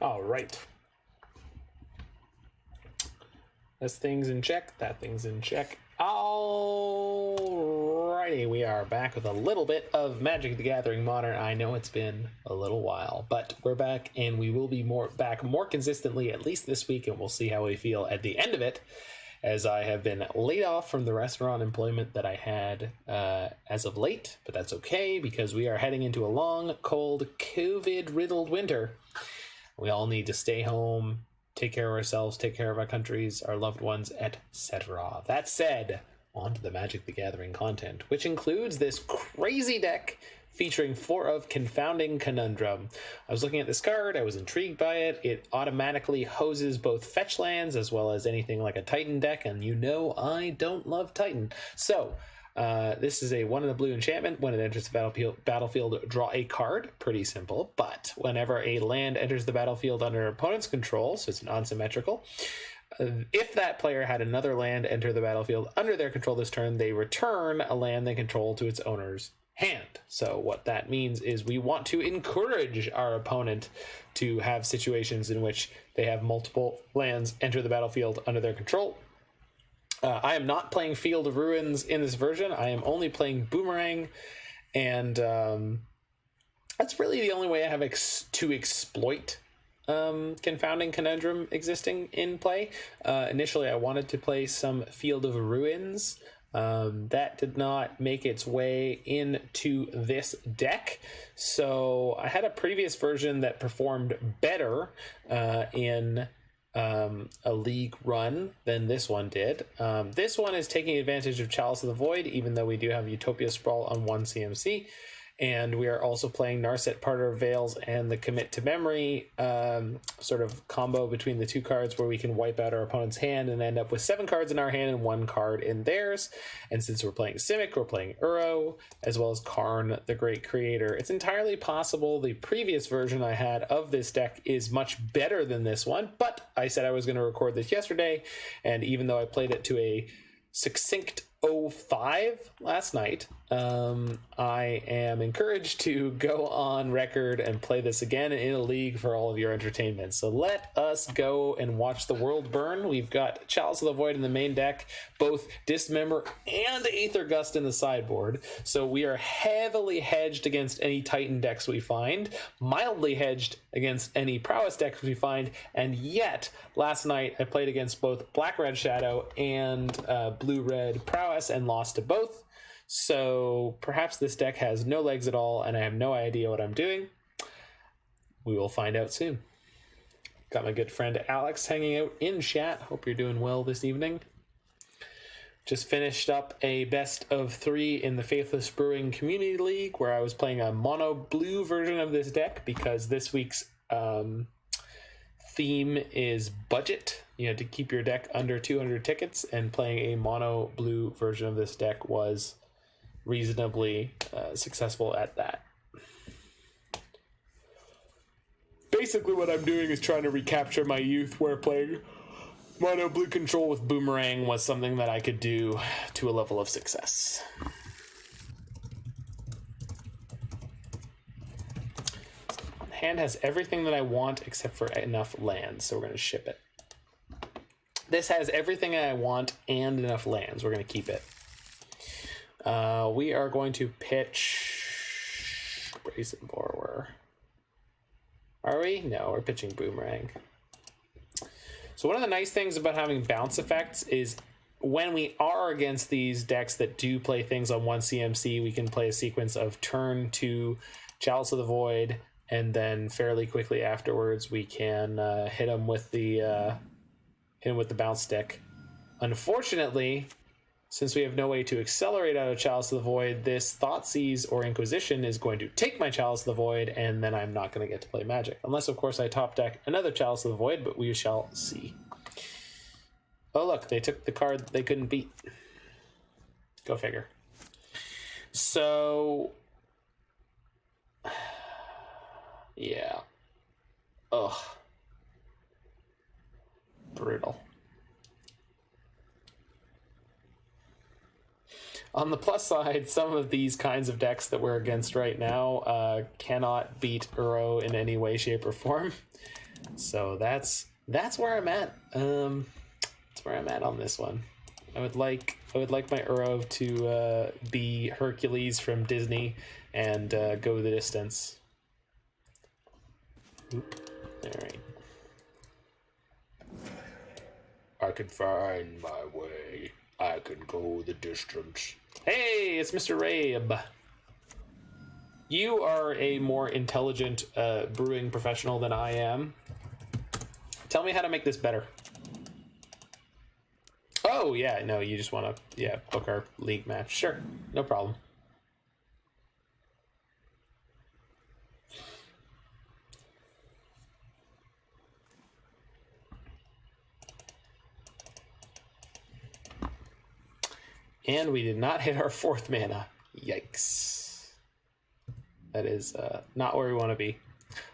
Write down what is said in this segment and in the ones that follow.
All right. This thing's in check. That thing's in check. Alrighty, we are back with a little bit of Magic the Gathering Modern. I know it's been a little while, but we're back, and we will be back more consistently, at least this week, and we'll see how we feel at the end of it, as I have been laid off from the restaurant employment that I had as of late, but that's okay, because we are heading into a long, cold, COVID-riddled winter. We all need to stay home, take care of ourselves, take care of our countries, our loved ones, etc. That said, on to the Magic the Gathering content, which includes this crazy deck featuring 4 of Confounding Conundrum. I was looking at this card, I was intrigued by it. It automatically hoses both fetch lands as well as anything like a Titan deck, and you know I don't love Titan. So, this is a 1 in the blue enchantment. When it enters the battlefield, draw a card. Pretty simple, but whenever a land enters the battlefield under an opponent's control, so it's non-symmetrical, if that player had another land enter the battlefield under their control this turn, they return a land they control to its owner's hand. So what that means is we want to encourage our opponent to have situations in which they have multiple lands enter the battlefield under their control. I am not playing Field of Ruins in this version. I am only playing Boomerang, and that's really the only way I have to exploit Confounding Conundrum existing in play. Initially, I wanted to play some Field of Ruins. That did not make its way into this deck, so I had a previous version that performed better in a league run than this one did. This one is taking advantage of Chalice of the Void, even though we do have Utopia Sprawl on 1 CMC, and we are also playing Narset, Parter of Veils, and the Commit to Memory sort of combo between the 2 cards, where we can wipe out our opponent's hand and end up with 7 cards in our hand and 1 card in theirs. And since we're playing Simic, we're playing Uro, as well as Karn, the Great Creator. It's entirely possible the previous version I had of this deck is much better than this one, but I said I was going to record this yesterday, and even though I played it to a succinct 05 last night, I am encouraged to go on record and play this again in a league for all of your entertainment. So let us go and watch the world burn. We've got Chalice of the Void in the main deck, both Dismember and Aether Gust in the sideboard. So we are heavily hedged against any Titan decks we find, mildly hedged against any Prowess decks we find, and yet last night I played against both Black-Red Shadow and Blue-Red Prowess and lost to both. So perhaps this deck has no legs at all, and I have no idea what I'm doing. We will find out soon. Got my good friend Alex hanging out in chat. Hope you're doing well this evening. Just finished up a best of 3 in the Faithless Brewing Community League, where I was playing a mono blue version of this deck because this week's theme is budget. You had to keep your deck under 200 tickets, and playing a mono blue version of this deck was reasonably successful at that. Basically what I'm doing is trying to recapture my youth, where playing mono blue control with Boomerang was something that I could do to a level of success. The hand has everything that I want except for enough lands, so we're going to ship it. This has everything I want and enough lands. We're going to keep it. We are going to pitch Brazen Borrower. Are we? No, we're pitching Boomerang. So one of the nice things about having bounce effects is when we are against these decks that do play things on 1 CMC, we can play a sequence of turn to Chalice of the Void, and then fairly quickly afterwards we can hit them with the bounce stick. Unfortunately, since we have no way to accelerate out of Chalice of the Void, this Thoughtseize or Inquisition is going to take my Chalice of the Void, and then I'm not going to get to play Magic. Unless, of course, I top deck another Chalice of the Void, but we shall see. Oh, look, they took the card they couldn't beat. Go figure. So, yeah. Ugh. Brutal. On the plus side, some of these kinds of decks that we're against right now cannot beat Uro in any way, shape, or form. So that's where I'm at. That's where I'm at on this one. I would like my Uro to be Hercules from Disney and go the distance. Oop. All right. I can find my way. I can go the distance. Hey, it's Mr. Rabe. You are a more intelligent brewing professional than I am. Tell me how to make this better. Oh, yeah, no, you just want to, book our league match. Sure, no problem. And we did not hit our 4th mana. Yikes. That is not where we want to be.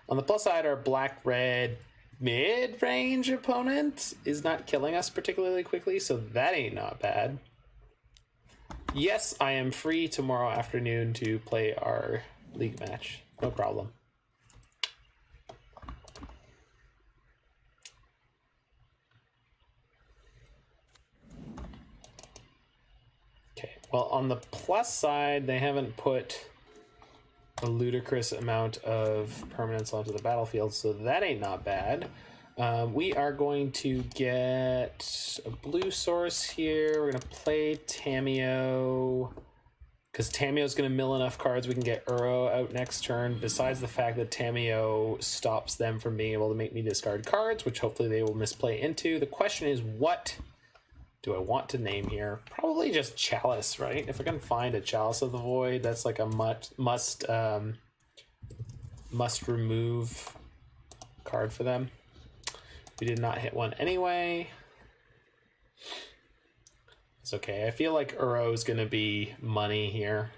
On the plus side, our black-red mid-range opponent is not killing us particularly quickly, so that ain't not bad. Yes, I am free tomorrow afternoon to play our league match. No problem. Okay, well, on the plus side, they haven't put a ludicrous amount of permanents onto the battlefield, so that ain't not bad. We are going to get a blue source here. We're going to play Tamiyo, because Tamiyo's going to mill enough cards we can get Uro out next turn, besides the fact that Tamiyo stops them from being able to make me discard cards, which hopefully they will misplay into. The question is, what do I want to name here? Probably just Chalice, right? If I can find a Chalice of the Void, that's like a must remove card for them. We did not hit one anyway. It's okay. I feel like Uro is going to be money here.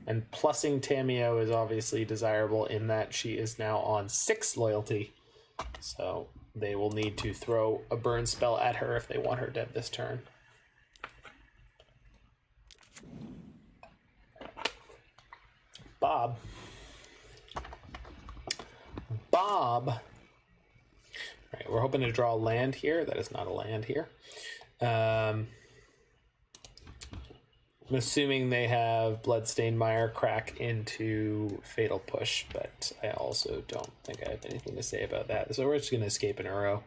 And plussing Tamiyo is obviously desirable in that she is now on 6 loyalty. So they will need to throw a burn spell at her if they want her dead this turn. Bob. All right, we're hoping to draw a land here. That is not a land here. I'm assuming they have Bloodstained Mire crack into Fatal Push, but I also don't think I have anything to say about that. So we're just going to escape an Uro.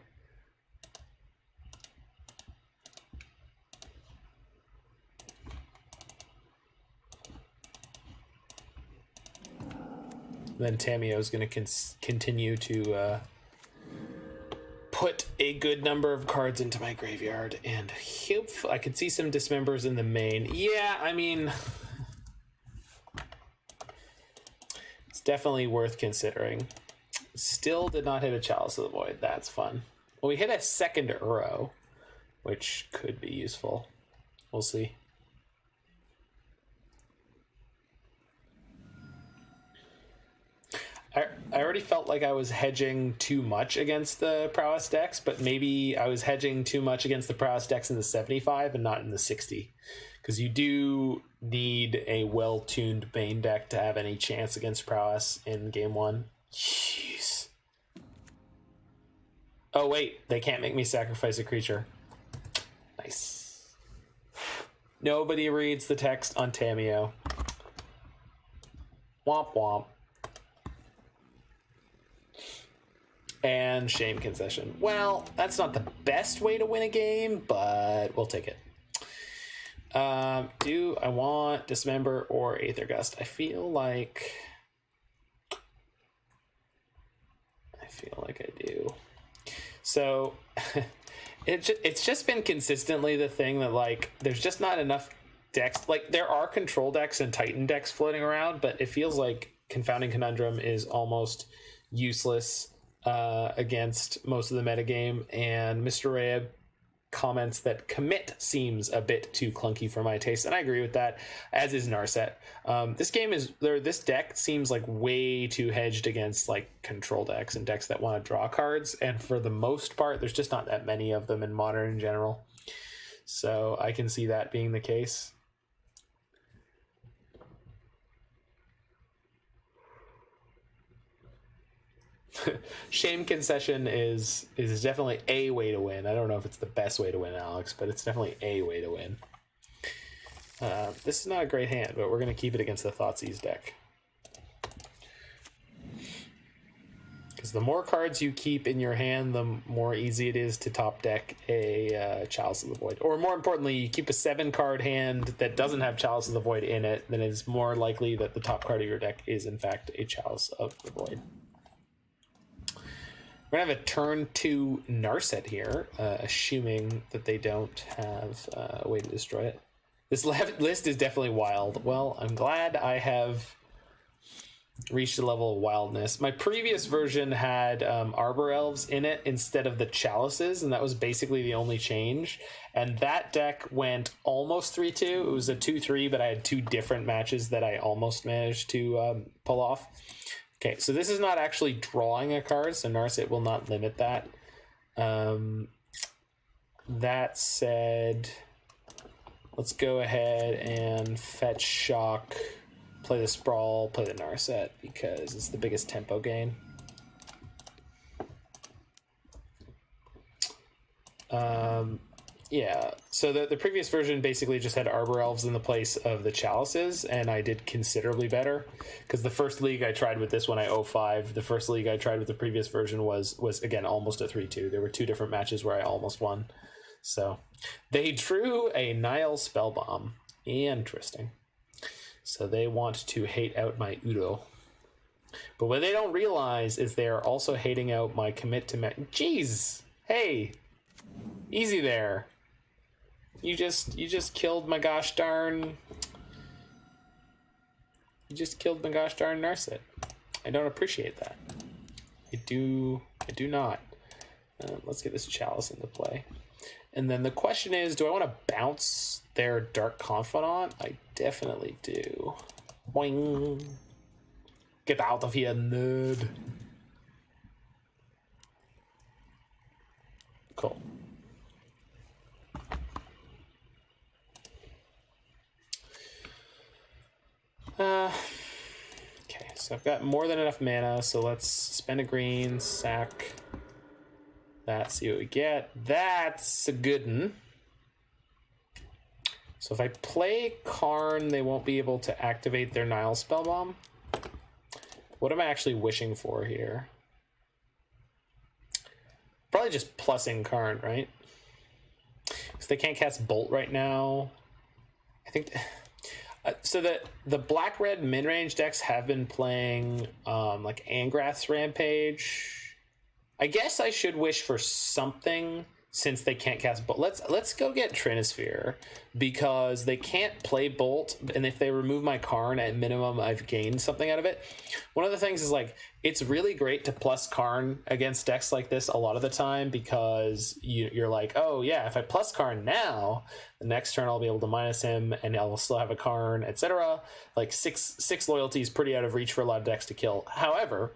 Then Tamiyo is going to continue to put a good number of cards into my graveyard, and I could see some Dismembers in the main. Yeah, I mean, it's definitely worth considering. Still did not hit a Chalice of the Void. That's fun. Well, we hit a second Uro, which could be useful. We'll see. I already felt like I was hedging too much against the Prowess decks, but maybe I was hedging too much against the Prowess decks in the 75 and not in the 60. Because you do need a well-tuned Bane deck to have any chance against Prowess in Game 1. Jeez. Oh, wait. They can't make me sacrifice a creature. Nice. Nobody reads the text on Tamiyo. Womp womp. And shame concession. Well, that's not the best way to win a game, but we'll take it. Do I want Dismember or Aether Gust? I feel like I do. So it's just been consistently the thing that, like, there's just not enough decks. Like, there are control decks and Titan decks floating around, but it feels like Confounding Conundrum is almost useless against most of the metagame, and Mr. Rabe comments that commit seems a bit too clunky for my taste, and I agree with that, as is Narset. This deck seems like way too hedged against like control decks and decks that want to draw cards, and for the most part there's just not that many of them in Modern in general, so I can see that being the case. Shame concession is definitely a way to win. I don't know if it's the best way to win, Alex, but it's definitely a way to win. This is not a great hand, but we're going to keep it against the Thoughtseize deck. Because the more cards you keep in your hand, the more easy it is to top deck a Chalice of the Void. Or more importantly, you keep a 7-card hand that doesn't have Chalice of the Void in it, then it's more likely that the top card of your deck is in fact a Chalice of the Void. We're going to have a turn 2 Narset here, assuming that they don't have a way to destroy it. This list is definitely wild. Well, I'm glad I have reached a level of wildness. My previous version had Arbor Elves in it instead of the Chalices, and that was basically the only change. And that deck went almost 3-2. It was a 2-3, but I had 2 different matches that I almost managed to pull off. Okay, so this is not actually drawing a card, so Narset will not limit that. That said, let's go ahead and fetch Shock, play the Sprawl, play the Narset, because it's the biggest tempo gain. Yeah, so the previous version basically just had Arbor Elves in the place of the Chalices, and I did considerably better, because the first league I tried with this when I 0-5, the first league I tried with the previous version was again almost a 3-2. There were 2 different matches where I almost won. So they drew a Nile Spellbomb. Interesting. So they want to hate out my Udo. But what they don't realize is they're also hating out my commit to... Jeez! Hey! Easy there. You just killed my gosh darn... You just killed my gosh darn Narset. I don't appreciate that. I do not. Let's get this Chalice into play. And then the question is, do I want to bounce their Dark Confidant? I definitely do. Boing. Get out of here, nerd. Cool. Okay, so I've got more than enough mana, so let's spend a green, sack that, see what we get. That's a good one. So if I play Karn, they won't be able to activate their Nile Spellbomb. What am I actually wishing for here? Probably just plussing Karn, right? Because they can't cast Bolt right now. I think... so the black-red min-range decks have been playing like Angrath's Rampage. I guess I should wish for something since they can't cast Bolt. Let's go get Trinisphere, because they can't play Bolt, and if they remove my Karn, at minimum I've gained something out of it. One of the things is, like, it's really great to plus Karn against decks like this a lot of the time, because you're like, oh yeah, if I plus Karn now, the next turn I'll be able to minus him and I'll still have a Karn, etc. Like six loyalty is pretty out of reach for a lot of decks to kill. However,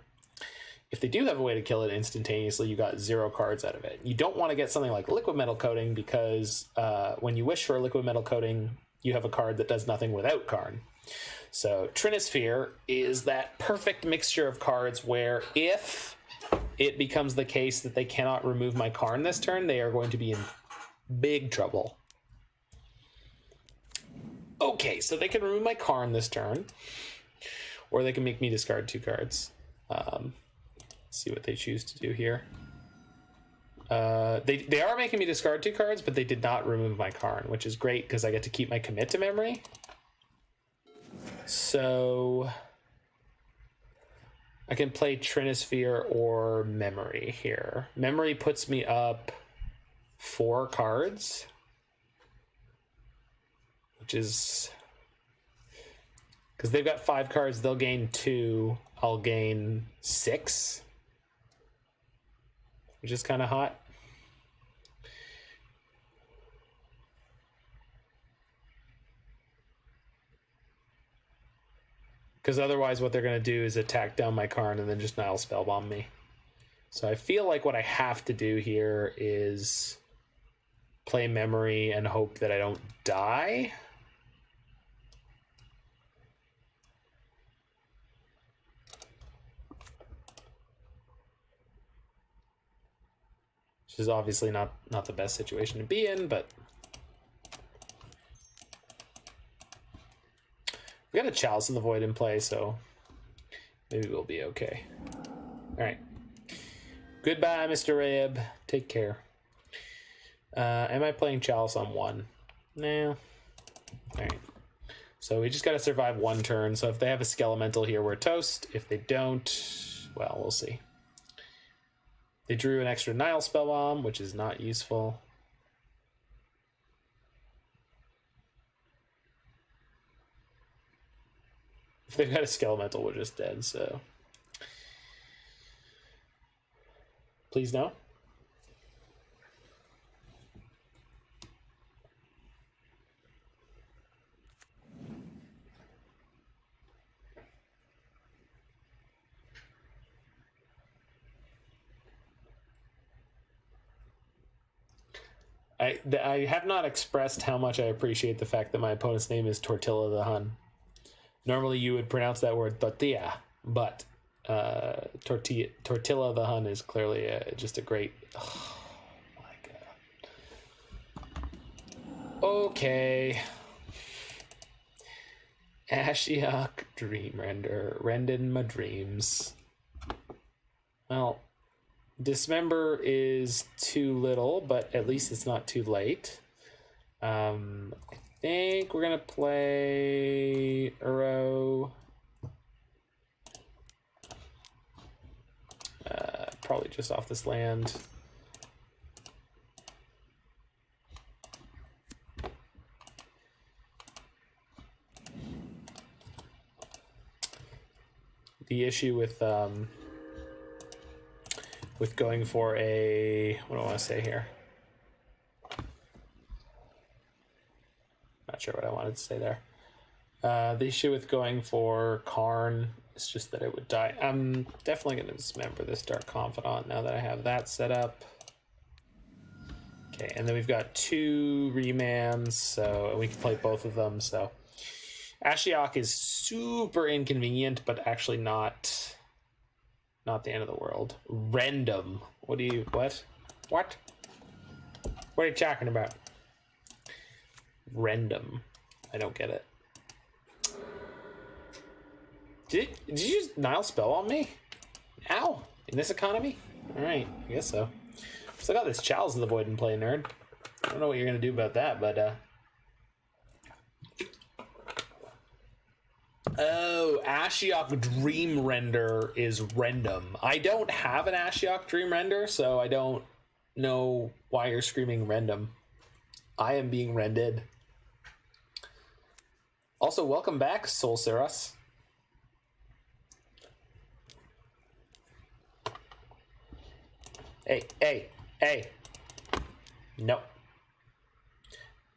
if they do have a way to kill it instantaneously, you got 0 cards out of it. You don't want to get something like Liquimetal Coating, because when you wish for a Liquimetal Coating, you have a card that does nothing without Karn. So Trinisphere is that perfect mixture of cards where if it becomes the case that they cannot remove my Karn this turn, they are going to be in big trouble. Okay, so they can remove my Karn this turn, or they can make me discard 2 cards. See what they choose to do here. They are making me discard 2 cards, but they did not remove my Karn, which is great because I get to keep my commit to memory. So I can play Trinisphere or Memory here. Memory puts me up 4 cards, which is... because they've got 5 cards, they'll gain 2, I'll gain 6. Which is kind of hot. Because otherwise what they're going to do is attack down my Karn and then just Nile Spellbomb me. So I feel like what I have to do here is play Memory and hope that I don't die. Which is obviously not the best situation to be in, but we got a Chalice in the Void in play, so maybe we'll be okay. All right. Goodbye, Mr. Reb. Take care. Am I playing Chalice on 1? No. All right. So we just got to survive 1 turn. So if they have a Skelemental here, we're toast. If they don't, well, we'll see. They drew an extra Nile Spellbomb, which is not useful. If they've got a Skelemental, we're just dead, so... Please no. I have not expressed how much I appreciate the fact that my opponent's name is Tortilla the Hun. Normally you would pronounce that word tortilla, but Tortilla the Hun is clearly just a great... Oh my god. Okay. Ashiok Dream Render. Rendin' my dreams. Well... Dismember is too little, but at least it's not too late. I think we're going to play Uro. Probably just off this land. The issue with going for a, what do I want to say here? Not sure what I wanted to say there. The issue with going for Karn is just that it would die. I'm definitely going to dismember this Dark Confidant now that I have that set up. Okay, and then we've got 2 remands, so and we can play both of them. So Ashiok is super inconvenient, but actually not the end of the world. Random. What? What are you talking about? Random. I don't get it. Did you just Nile Spell on me? Ow. In this economy? Alright, I guess so. Still got this Chalice in the Void in play, nerd. I don't know what you're gonna do about that, but Oh, Ashiok Dream Render is random. I don't have an Ashiok Dream Render, so I don't know why you're screaming random. I am being rended. Also, welcome back, Soul Saras. Hey. No.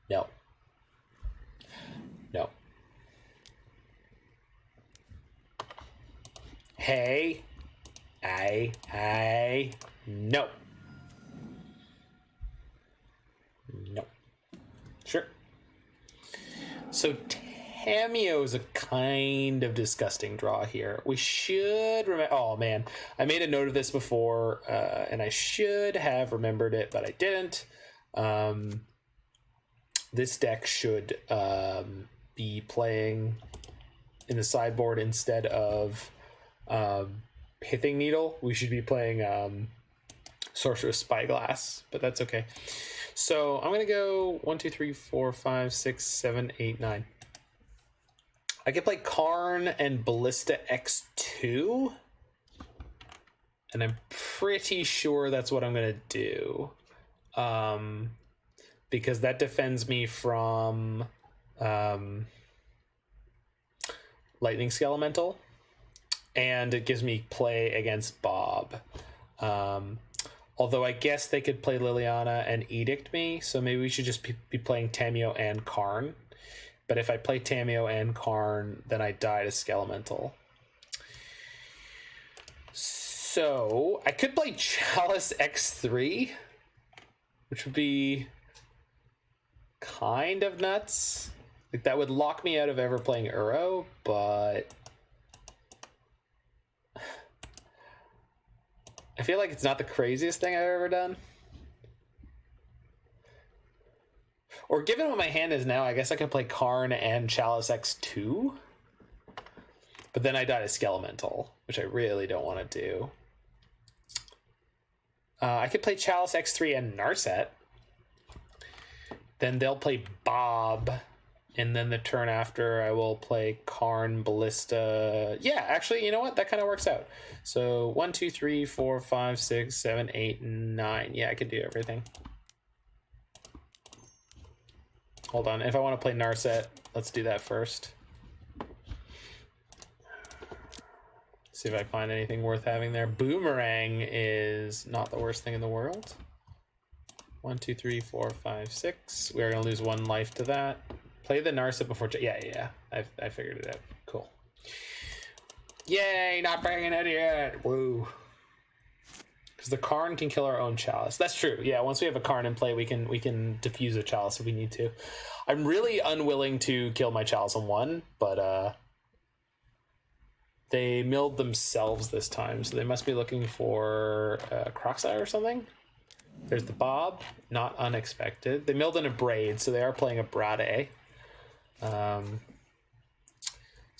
No. No. Hey. No. No. Sure. So Tamiyo is a kind of disgusting draw here. We should remember... Oh, man. I made a note of this before, and I should have remembered it, but I didn't. This deck should be playing in the sideboard instead of Pithing Needle. We should be playing Sorcerous Spyglass, but that's okay. So I'm going to go 1, 2, 3, 4, 5, 6, 7, 8, 9. I can play Karn and Ballista X2. And I'm pretty sure that's what I'm going to do. Because that defends me from Lightning Skelemental. And it gives me play against Bob. Although I guess they could play Liliana and Edict me. So maybe we should just be playing Tamiyo and Karn. But if I play Tamiyo and Karn, then I die to Skelemental. So I could play Chalice X3, which would be kind of nuts. Like, that would lock me out of ever playing Uro, but I feel like it's not the craziest thing I've ever done. Or given what my hand is now, I guess I could play Karn and Chalice X2. But then I die to Skelemental, which I really don't want to do. I could play Chalice X3 and Narset. Then they'll play Bob. And then the turn after, I will play Karn, Ballista. Yeah, actually, you know what? That kind of works out. So 1, 2, 3, 4, 5, 6, 7, 8, 9. Yeah, I could do everything. Hold on. If I want to play Narset, let's do that first. See if I find anything worth having there. Boomerang is not the worst thing in the world. 1, 2, 3, 4, 5, 6. We're going to lose 1 life to that. Play the Narset before... Yeah. I figured it out. Cool. Yay, not bringing it yet. Woo. Because the Karn can kill our own Chalice. That's true. Yeah, once we have a Karn in play, we can diffuse a Chalice if we need to. I'm really unwilling to kill my Chalice on 1, but they milled themselves this time, so they must be looking for Crocsire or something. There's the Bob, not unexpected. They milled in a Braid, so they are playing a Brade.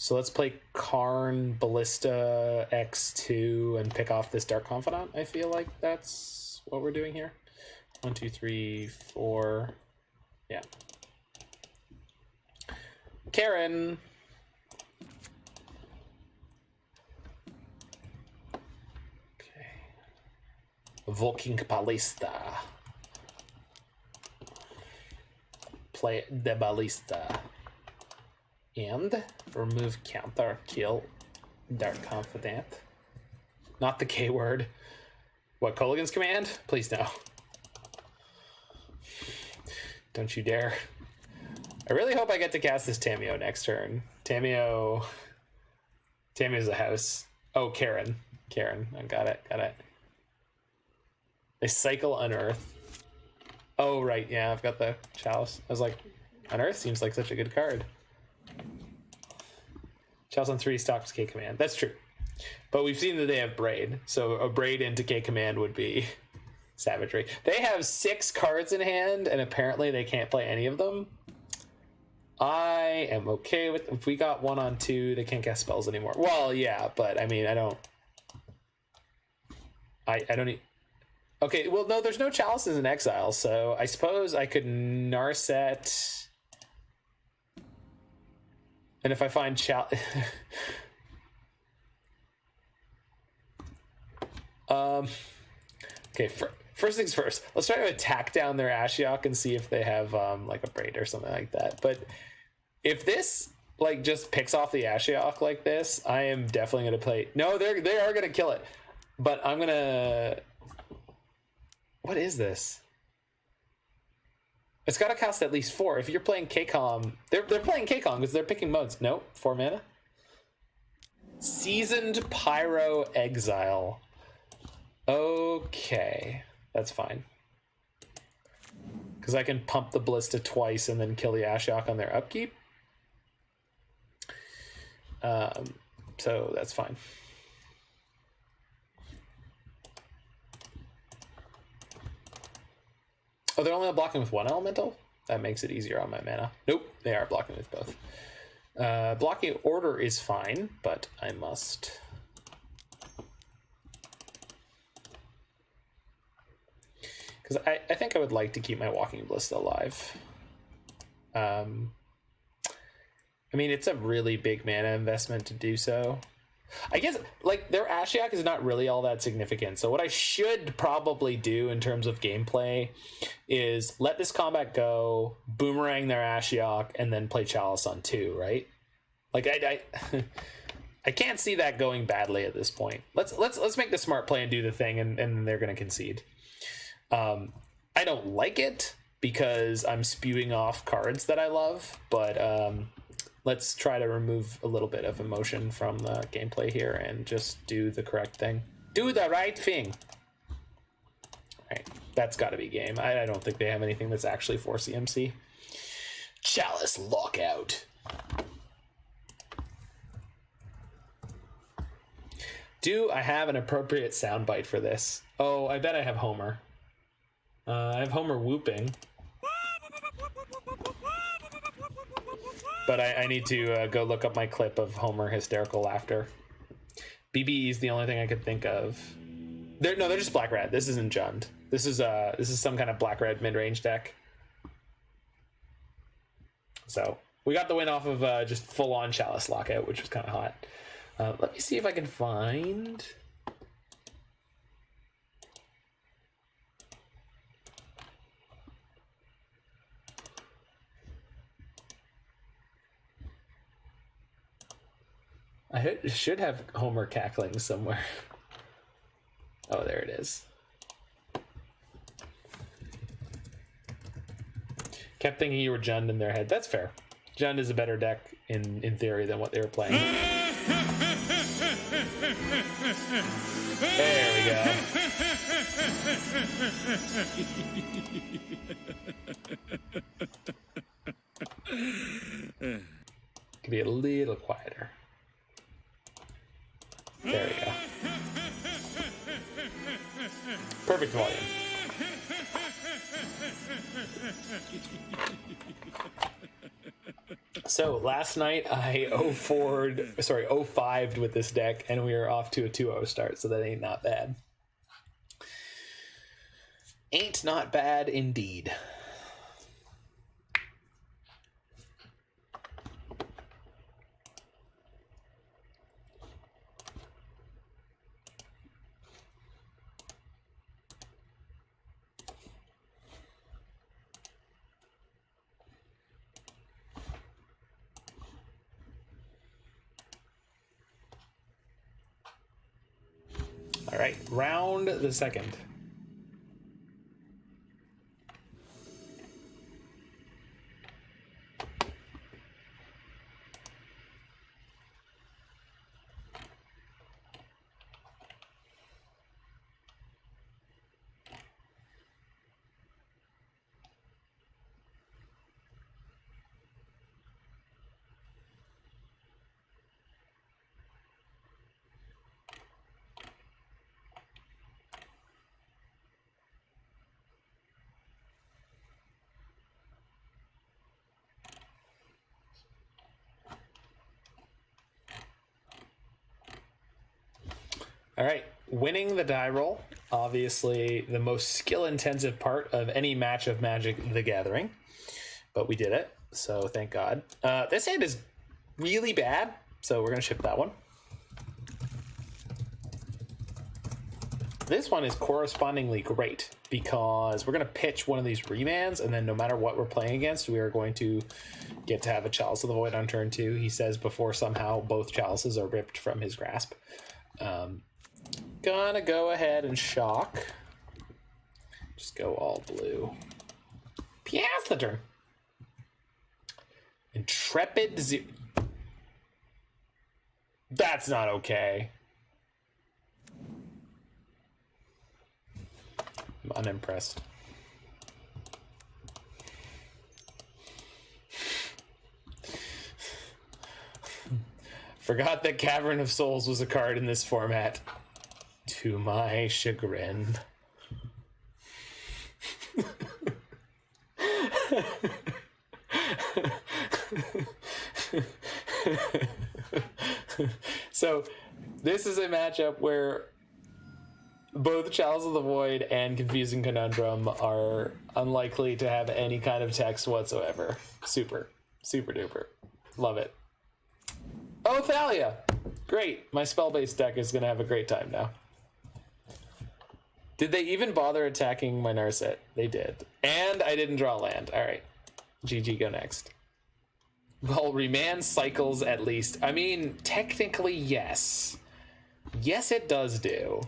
So let's play Karn, Ballista, X2, and pick off this Dark Confidant. I feel like that's what we're doing here. 1, 2, 3, 4. Yeah. Karen. Okay. Walking Ballista. Play the Ballista. And remove counter, kill Dark Confidant. Not the K word. What, Colligan's command? Please no. Don't you dare. I really hope I get to cast this Tamiyo next turn. Tamiyo's a house. Oh, Karen. I got it. They cycle Unearth. Oh, right. Yeah, I've got the Chalice. I was like, Unearth seems like such a good card. Chalice on 3 stops K command. That's true. But we've seen that they have Braid. So a Braid into K command would be savagery. They have 6 cards in hand, and apparently they can't play any of them. I am okay with... If we got 1 on 2, they can't cast spells anymore. Well, yeah, but I mean, I don't need... Okay, well, no, there's no Chalices in exile, so I suppose I could Narset... And if I find okay, first things first. Let's try to attack down their Ashiok and see if they have like a Braid or something like that. But if this like just picks off the Ashiok like this, I am definitely gonna play. No, they are gonna kill it. But I'm gonna. What is this? It's got to cost at least 4. If you're playing KCOM, they're playing KCOM because they're picking modes. Nope, 4 mana. Seasoned Pyro Exile. Okay, that's fine. Because I can pump the Ballista twice and then kill the Ashiok on their upkeep. So that's fine. Oh, they're only blocking with 1 elemental? That makes it easier on my mana. Nope, they are blocking with both. Blocking order is fine, but I must... Because I think I would like to keep my Walking Ballista alive. I mean, it's a really big mana investment to do so. I guess, like, their Ashiok is not really all that significant. So what I should probably do in terms of gameplay is let this combat go, Boomerang their Ashiok, and then play Chalice on 2, right? Like, I can't see that going badly at this point. Let's make the smart play and do the thing, and they're going to concede. I don't like it, because I'm spewing off cards that I love, but let's try to remove a little bit of emotion from the gameplay here and just do the correct thing. Do the right thing. All right, that's got to be game. I don't think they have anything that's actually for CMC. Chalice Lockout. Do I have an appropriate soundbite for this? Oh, I bet I have Homer. I have Homer whooping. But I need to go look up my clip of Homer hysterical laughter. BBE is the only thing I could think of. They're just black red. This isn't Jund. This is some kind of black red mid range deck. So we got the win off of just full on Chalice Lockout, which was kind of hot. Let me see if I can find. I should have Homer cackling somewhere. Oh, there it is. Kept thinking you were Jund in their head. That's fair. Jund is a better deck in theory than what they were playing. There we go. Could be a little quieter. There we go. Perfect volume. So last night I 0-5'd with this deck, and we are off to a 2-0 start, so that ain't not bad. Ain't not bad indeed. All right, round the second. All right, winning the die roll, obviously the most skill-intensive part of any match of Magic the Gathering, but we did it, so thank God. This hand is really bad, so we're going to ship that one. This one is correspondingly great, because we're going to pitch one of these Remands, and then no matter what we're playing against, we are going to get to have a Chalice of the Void on turn 2, he says, before somehow both Chalices are ripped from his grasp. Gonna go ahead and shock. Just go all blue. Pass the turn. Intrepid That's not okay. I'm unimpressed. Forgot that Cavern of Souls was a card in this format. To my chagrin. So, this is a matchup where both Chalice of the Void and Confusing Conundrum are unlikely to have any kind of text whatsoever. Super duper. Love it. Oh, Thalia! Great. My spell-based deck is going to have a great time now. Did they even bother attacking my Narset? They did. And I didn't draw land. All right. GG, go next. Well, Remand cycles at least. I mean, technically, yes. Yes, it does do.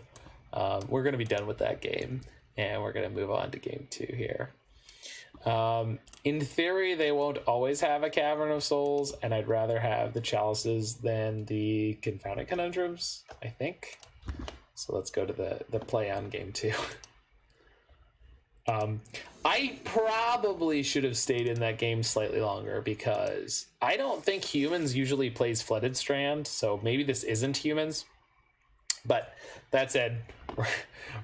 We're going to be done with that game. And we're going to move on to game 2 here. In theory, they won't always have a Cavern of Souls, and I'd rather have the Chalices than the Confounding Conundrums, I think. So let's go to the play on game 2. I probably should have stayed in that game slightly longer because I don't think humans usually plays Flooded Strand, so maybe this isn't humans. But that said,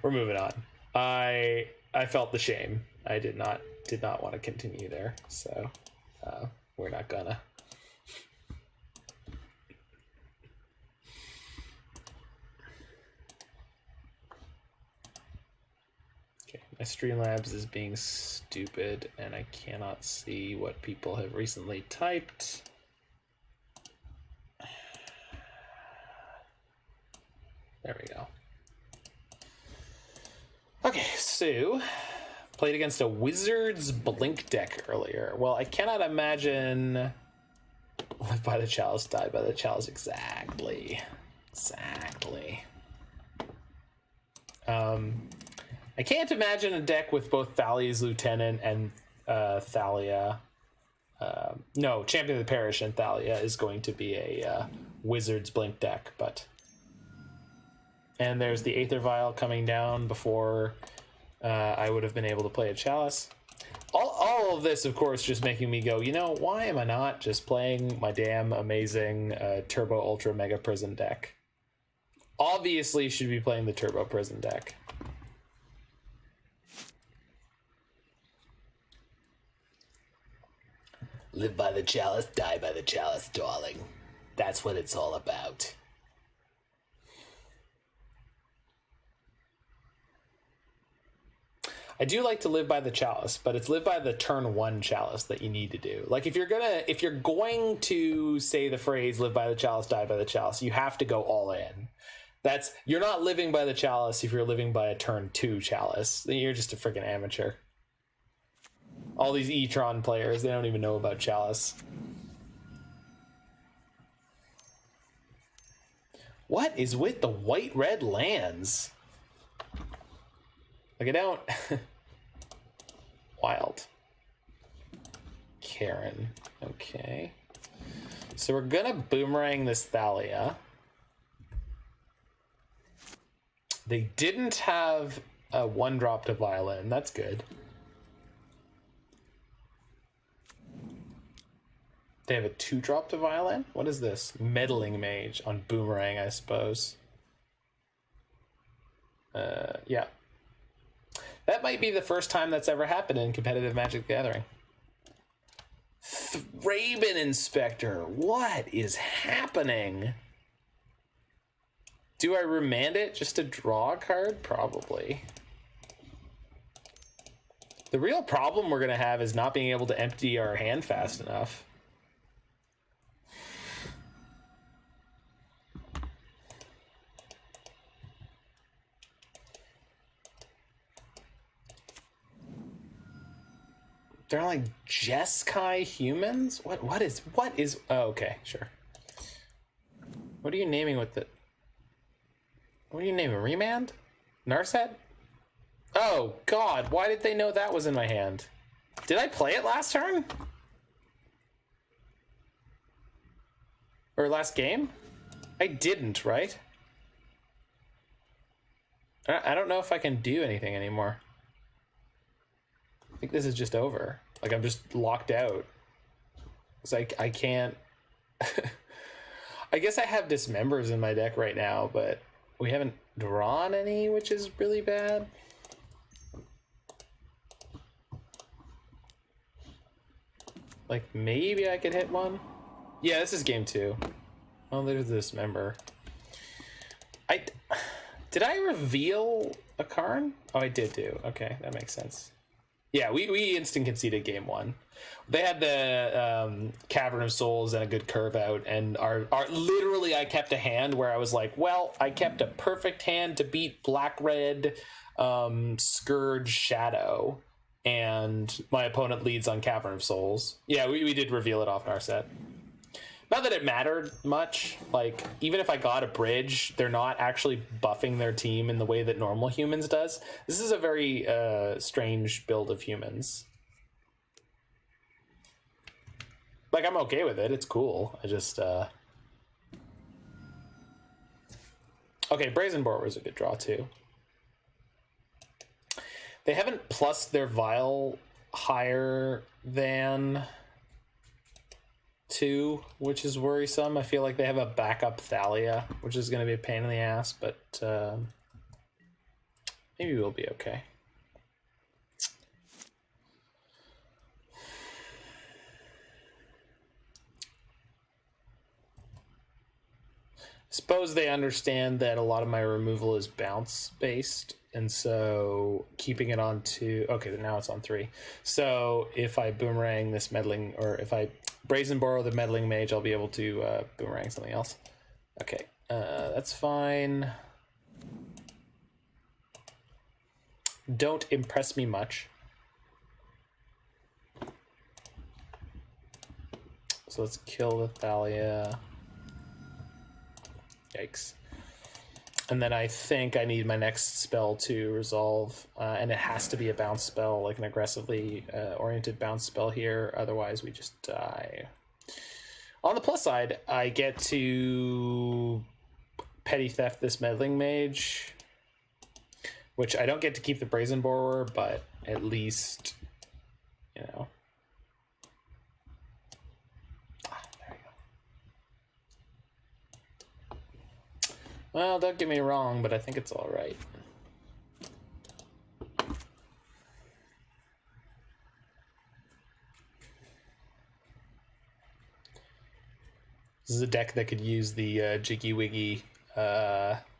we're moving on. I felt the shame. I did not want to continue there, so we're not gonna. Okay, my Streamlabs is being stupid, and I cannot see what people have recently typed. There we go. Okay, so played against a Wizard's Blink deck earlier. Well, I cannot imagine live by the Chalice, die by the Chalice. Exactly. I can't imagine a deck with both Thalia's Lieutenant and Thalia. No, Champion of the Parish and Thalia is going to be a Wizard's Blink deck, but... And there's the Aether Vial coming down before I would have been able to play a Chalice. All of this, of course, just making me go, you know, why am I not just playing my damn amazing Turbo Ultra Mega Prison deck? Obviously should be playing the Turbo Prison deck. Live by the Chalice, die by the Chalice, darling. That's what it's all about. I do like to live by the Chalice, but it's live by the turn 1 Chalice that you need to do. Like if you're going to say the phrase live by the Chalice, die by the Chalice, you have to go all in. You're not living by the Chalice if you're living by a turn 2 Chalice. Then you're just a freaking amateur. All these E-Tron players, they don't even know about Chalice. What is with the white-red lands? Like, I don't... Wild. Karen. Okay. So we're gonna Boomerang this Thalia. They didn't have a 1-drop to Violin. That's good. They have a 2-drop to Violin? What is this? Meddling Mage on Boomerang, I suppose. Yeah. That might be the first time that's ever happened in competitive Magic the Gathering. Thraben Inspector. What is happening? Do I remand it just to draw a card? Probably. The real problem we're going to have is not being able to empty our hand fast enough. They're like Jeskai humans? What is oh, okay, sure. What are you naming with it? What are you naming? Remand? Narset? Oh god, why did they know that was in my hand? Did I play it last turn? Or last game? I didn't, right? I don't know if I can do anything anymore. I think this is just over. Like, I'm just locked out. It's like, I can't... I guess I have Dismembers in my deck right now, but we haven't drawn any, which is really bad. Like, maybe I could hit one? Yeah, this is game 2. Oh, there's the Dismember. Did I reveal a Karn? Oh, I did do. Okay, that makes sense. Yeah, we instant conceded game 1. They had the Cavern of Souls and a good curve out, and our literally I kept a hand where I was like, well, I kept a perfect hand to beat black-red Scourge Shadow, and my opponent leads on Cavern of Souls. Yeah, we did reveal it off Narset. Not that it mattered much. Like, even if I got a bridge, they're not actually buffing their team in the way that normal humans does. This is a very strange build of humans. Like, I'm okay with it. It's cool. I just, Okay, Brazen Borrower is a good draw, too. They haven't plussed their Vial higher than 2, which is worrisome. I feel like they have a backup Thalia, which is going to be a pain in the ass, but maybe we'll be okay. Suppose they understand that a lot of my removal is bounce based, and so keeping it on 2. Okay, now it's on 3. So if I Boomerang this meddling, or if I Brazen Borrow the meddling mage, I'll be able to Boomerang something else. Okay, that's fine. Don't impress me much. So let's kill the Thalia. Yikes. And then I think I need my next spell to resolve, and it has to be a bounce spell, like an aggressively oriented bounce spell here, otherwise we just die. On the plus side, I get to petty theft this meddling mage, which I don't get to keep the Brazen Borrower, but at least, you know. Well, don't get me wrong, but I think it's all right. This is a deck that could use the Jiggy Wiggy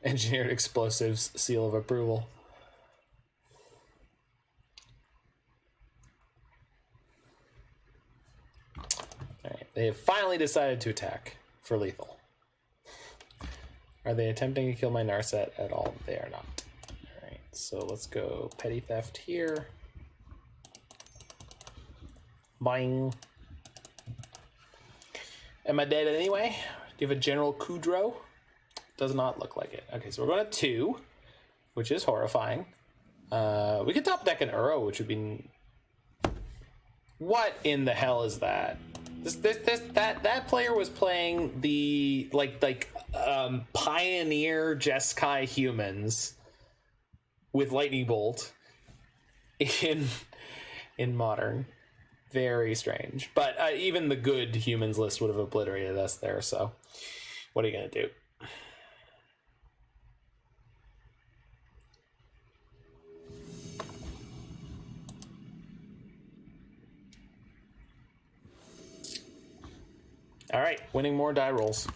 Engineered Explosives seal of approval. All right, they have finally decided to attack for lethal. Are they attempting to kill my Narset at all? They are not. All right, so let's go petty theft here. Boing. Am I dead anyway? Do you have a general Kudro? Does not look like it. Okay, so we're going to 2, which is horrifying. We could top deck an Uro, which would be... What in the hell is that? That player was playing the Pioneer Jeskai humans with Lightning Bolt in Modern. Very strange. But even the good humans list would have obliterated us there, so what are you going to do? All right, winning more die rolls.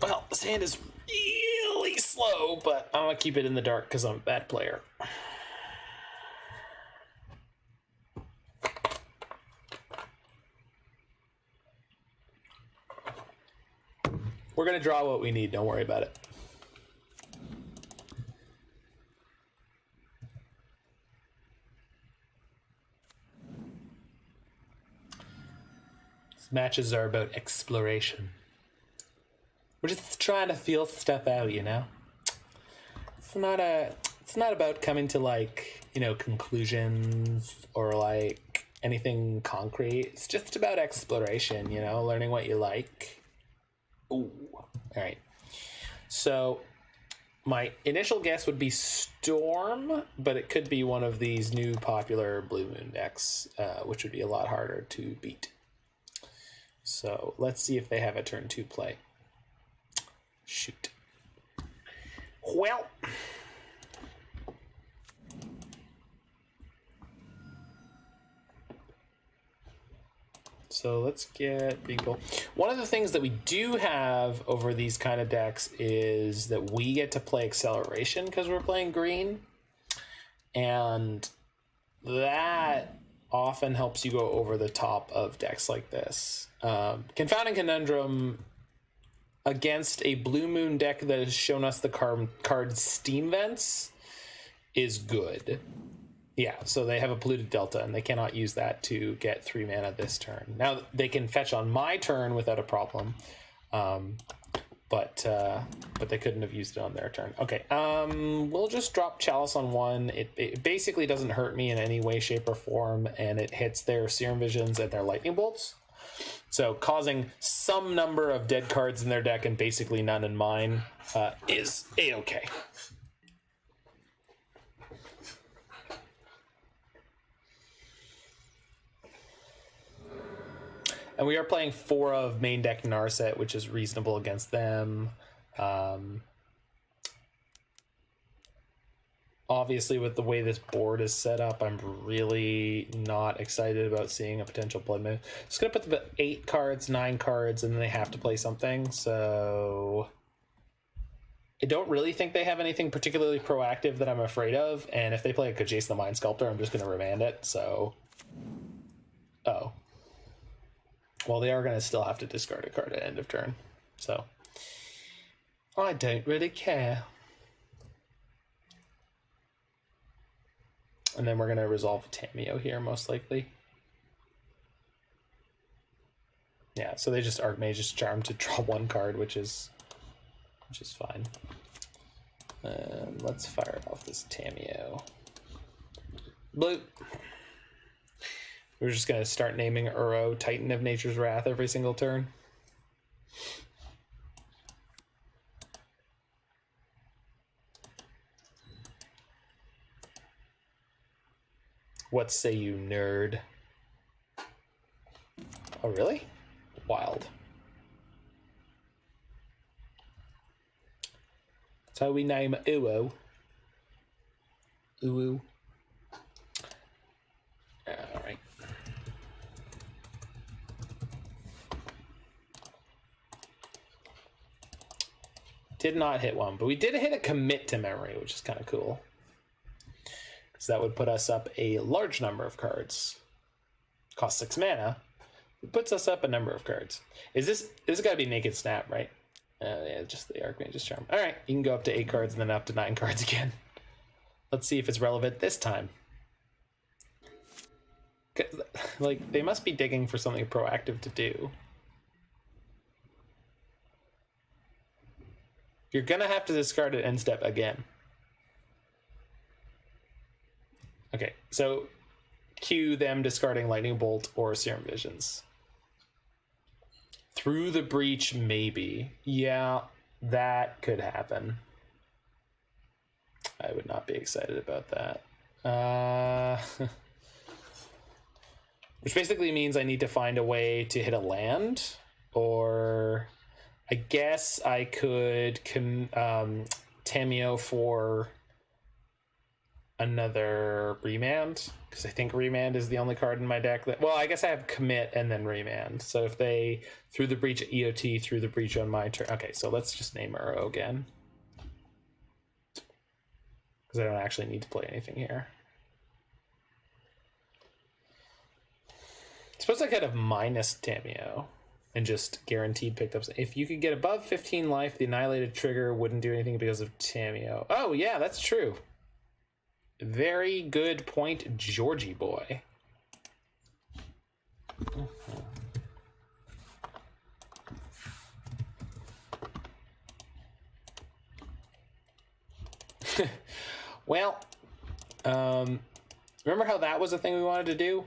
Well, this hand is really slow, but I'm going to keep it in the dark because I'm a bad player. We're going to draw what we need. Don't worry about it. Matches are about exploration. We're just trying to feel stuff out, you know? It's not about coming to, like, you know, conclusions or like anything concrete. It's just about exploration, you know, learning what you like. Ooh. All right. So my initial guess would be Storm, but it could be one of these new popular Blue Moon decks, which would be a lot harder to beat. So let's see if they have a turn 2 play. Shoot. Well. So let's get Beagle. One of the things that we do have over these kind of decks is that we get to play Acceleration because we're playing green. And that often helps you go over the top of decks like this. Confounding Conundrum against a Blue Moon deck that has shown us the card Steam Vents is good. Yeah, so they have a polluted delta, and they cannot use that to get 3 mana this turn. Now, they can fetch on my turn without a problem, but they couldn't have used it on their turn. Okay, we'll just drop Chalice on one. It basically doesn't hurt me in any way, shape, or form, and it hits their Serum Visions and their Lightning Bolts. So causing some number of dead cards in their deck and basically none in mine is A-okay. And we are playing 4 of main deck Narset, which is reasonable against them. Obviously, with the way this board is set up, I'm really not excited about seeing a potential play move. Just going to put them at 8 cards, 9 cards, and then they have to play something. So I don't really think they have anything particularly proactive that I'm afraid of. And if they play a Jason the Mind Sculptor, I'm just going to remand it. So, oh. Well, they are going to still have to discard a card at end of turn. So I don't really care. And then we're going to resolve Tamiyo here, most likely. Yeah, so they just Archmage's Charm to draw 1 card, which is fine. Let's fire off this Tamiyo. Blue. We're just going to start naming Uro Titan of Nature's Wrath every single turn. What say you, nerd? Oh, really? Wild. That's how we name Uwo. Uwu. All right. Did not hit one, but we did hit a commit to memory, which is kind of cool. Because that would put us up a large number of cards. Cost 6 mana. It puts us up a number of cards. This got to be Naked Snap, right? Yeah, just the Archmage's Charm. All right, you can go up to 8 cards and then up to 9 cards again. Let's see if it's relevant this time. Like, they must be digging for something proactive to do. You're gonna have to discard it end step again. Okay, so cue them discarding Lightning Bolt or Serum Visions. Through the Breach, maybe. Yeah, that could happen. I would not be excited about that. Which basically means I need to find a way to hit a land, or I guess I could Tamiyo for another Remand, because I think Remand is the only card in my deck that, well, I guess I have commit and then Remand. So if they through the Breach EOT, through the Breach on my turn. Okay, so let's just name Uro again, because I don't actually need to play anything here. I suppose I could have minus Tamiyo and just guaranteed picked up. If you could get above 15 life, the Annihilated trigger wouldn't do anything because of Tamiyo. Oh, yeah, that's true. Very good point, Georgie boy. Well, remember how that was a thing we wanted to do?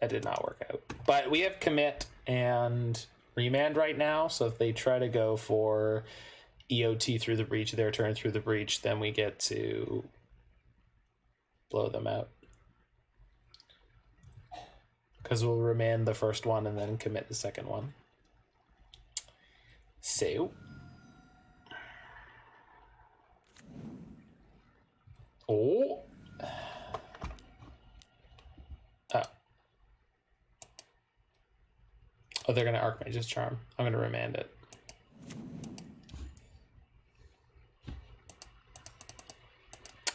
That did not work out. But we have commit and Remand right now, so if they try to go for EOT through the Breach, their turn through the Breach, then we get to blow them out. Because we'll Remand the first one and then commit the second one. So. Oh. Oh, they're going to Archmage's Charm. I'm going to Remand it.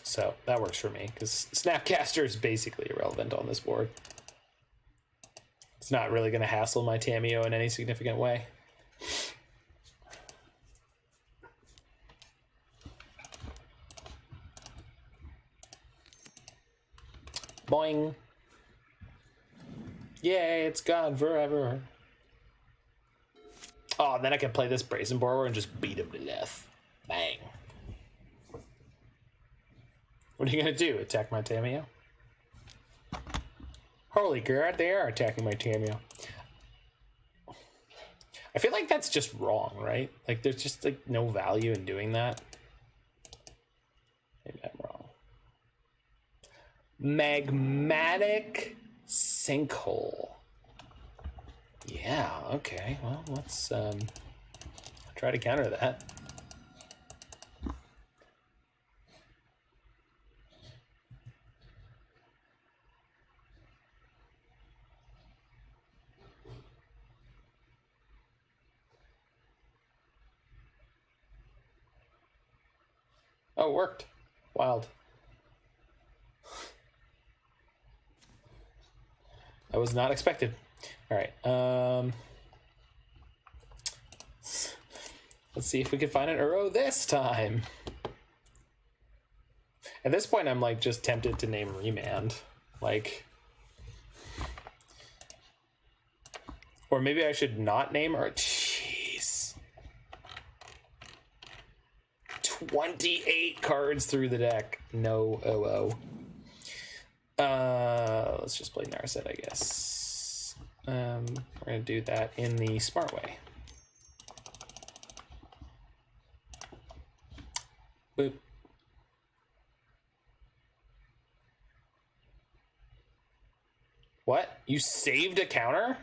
So that works for me, because Snapcaster is basically irrelevant on this board. It's not really going to hassle my Tamiyo in any significant way. Boing. Yay, it's gone forever. Oh, and then I can play this Brazen Borrower and just beat him to death. Bang. What are you going to do? Attack my Tamiyo? Holy god, they are attacking my Tamiyo. I feel like that's just wrong, right? Like, there's just, like, no value in doing that. Maybe I'm wrong. Magmatic Sinkhole. Yeah, okay. Well, let's try to counter that. Oh, it worked. Wild. That was not expected. All right. Let's see if we can find an Uro this time. At this point, I'm like just tempted to name Remand. Like, or maybe I should not name her. Jeez. 28 cards through the deck. No OO. Let's just play Narset, I guess. We're gonna do that in the smart way. Boop. What? You saved a counter?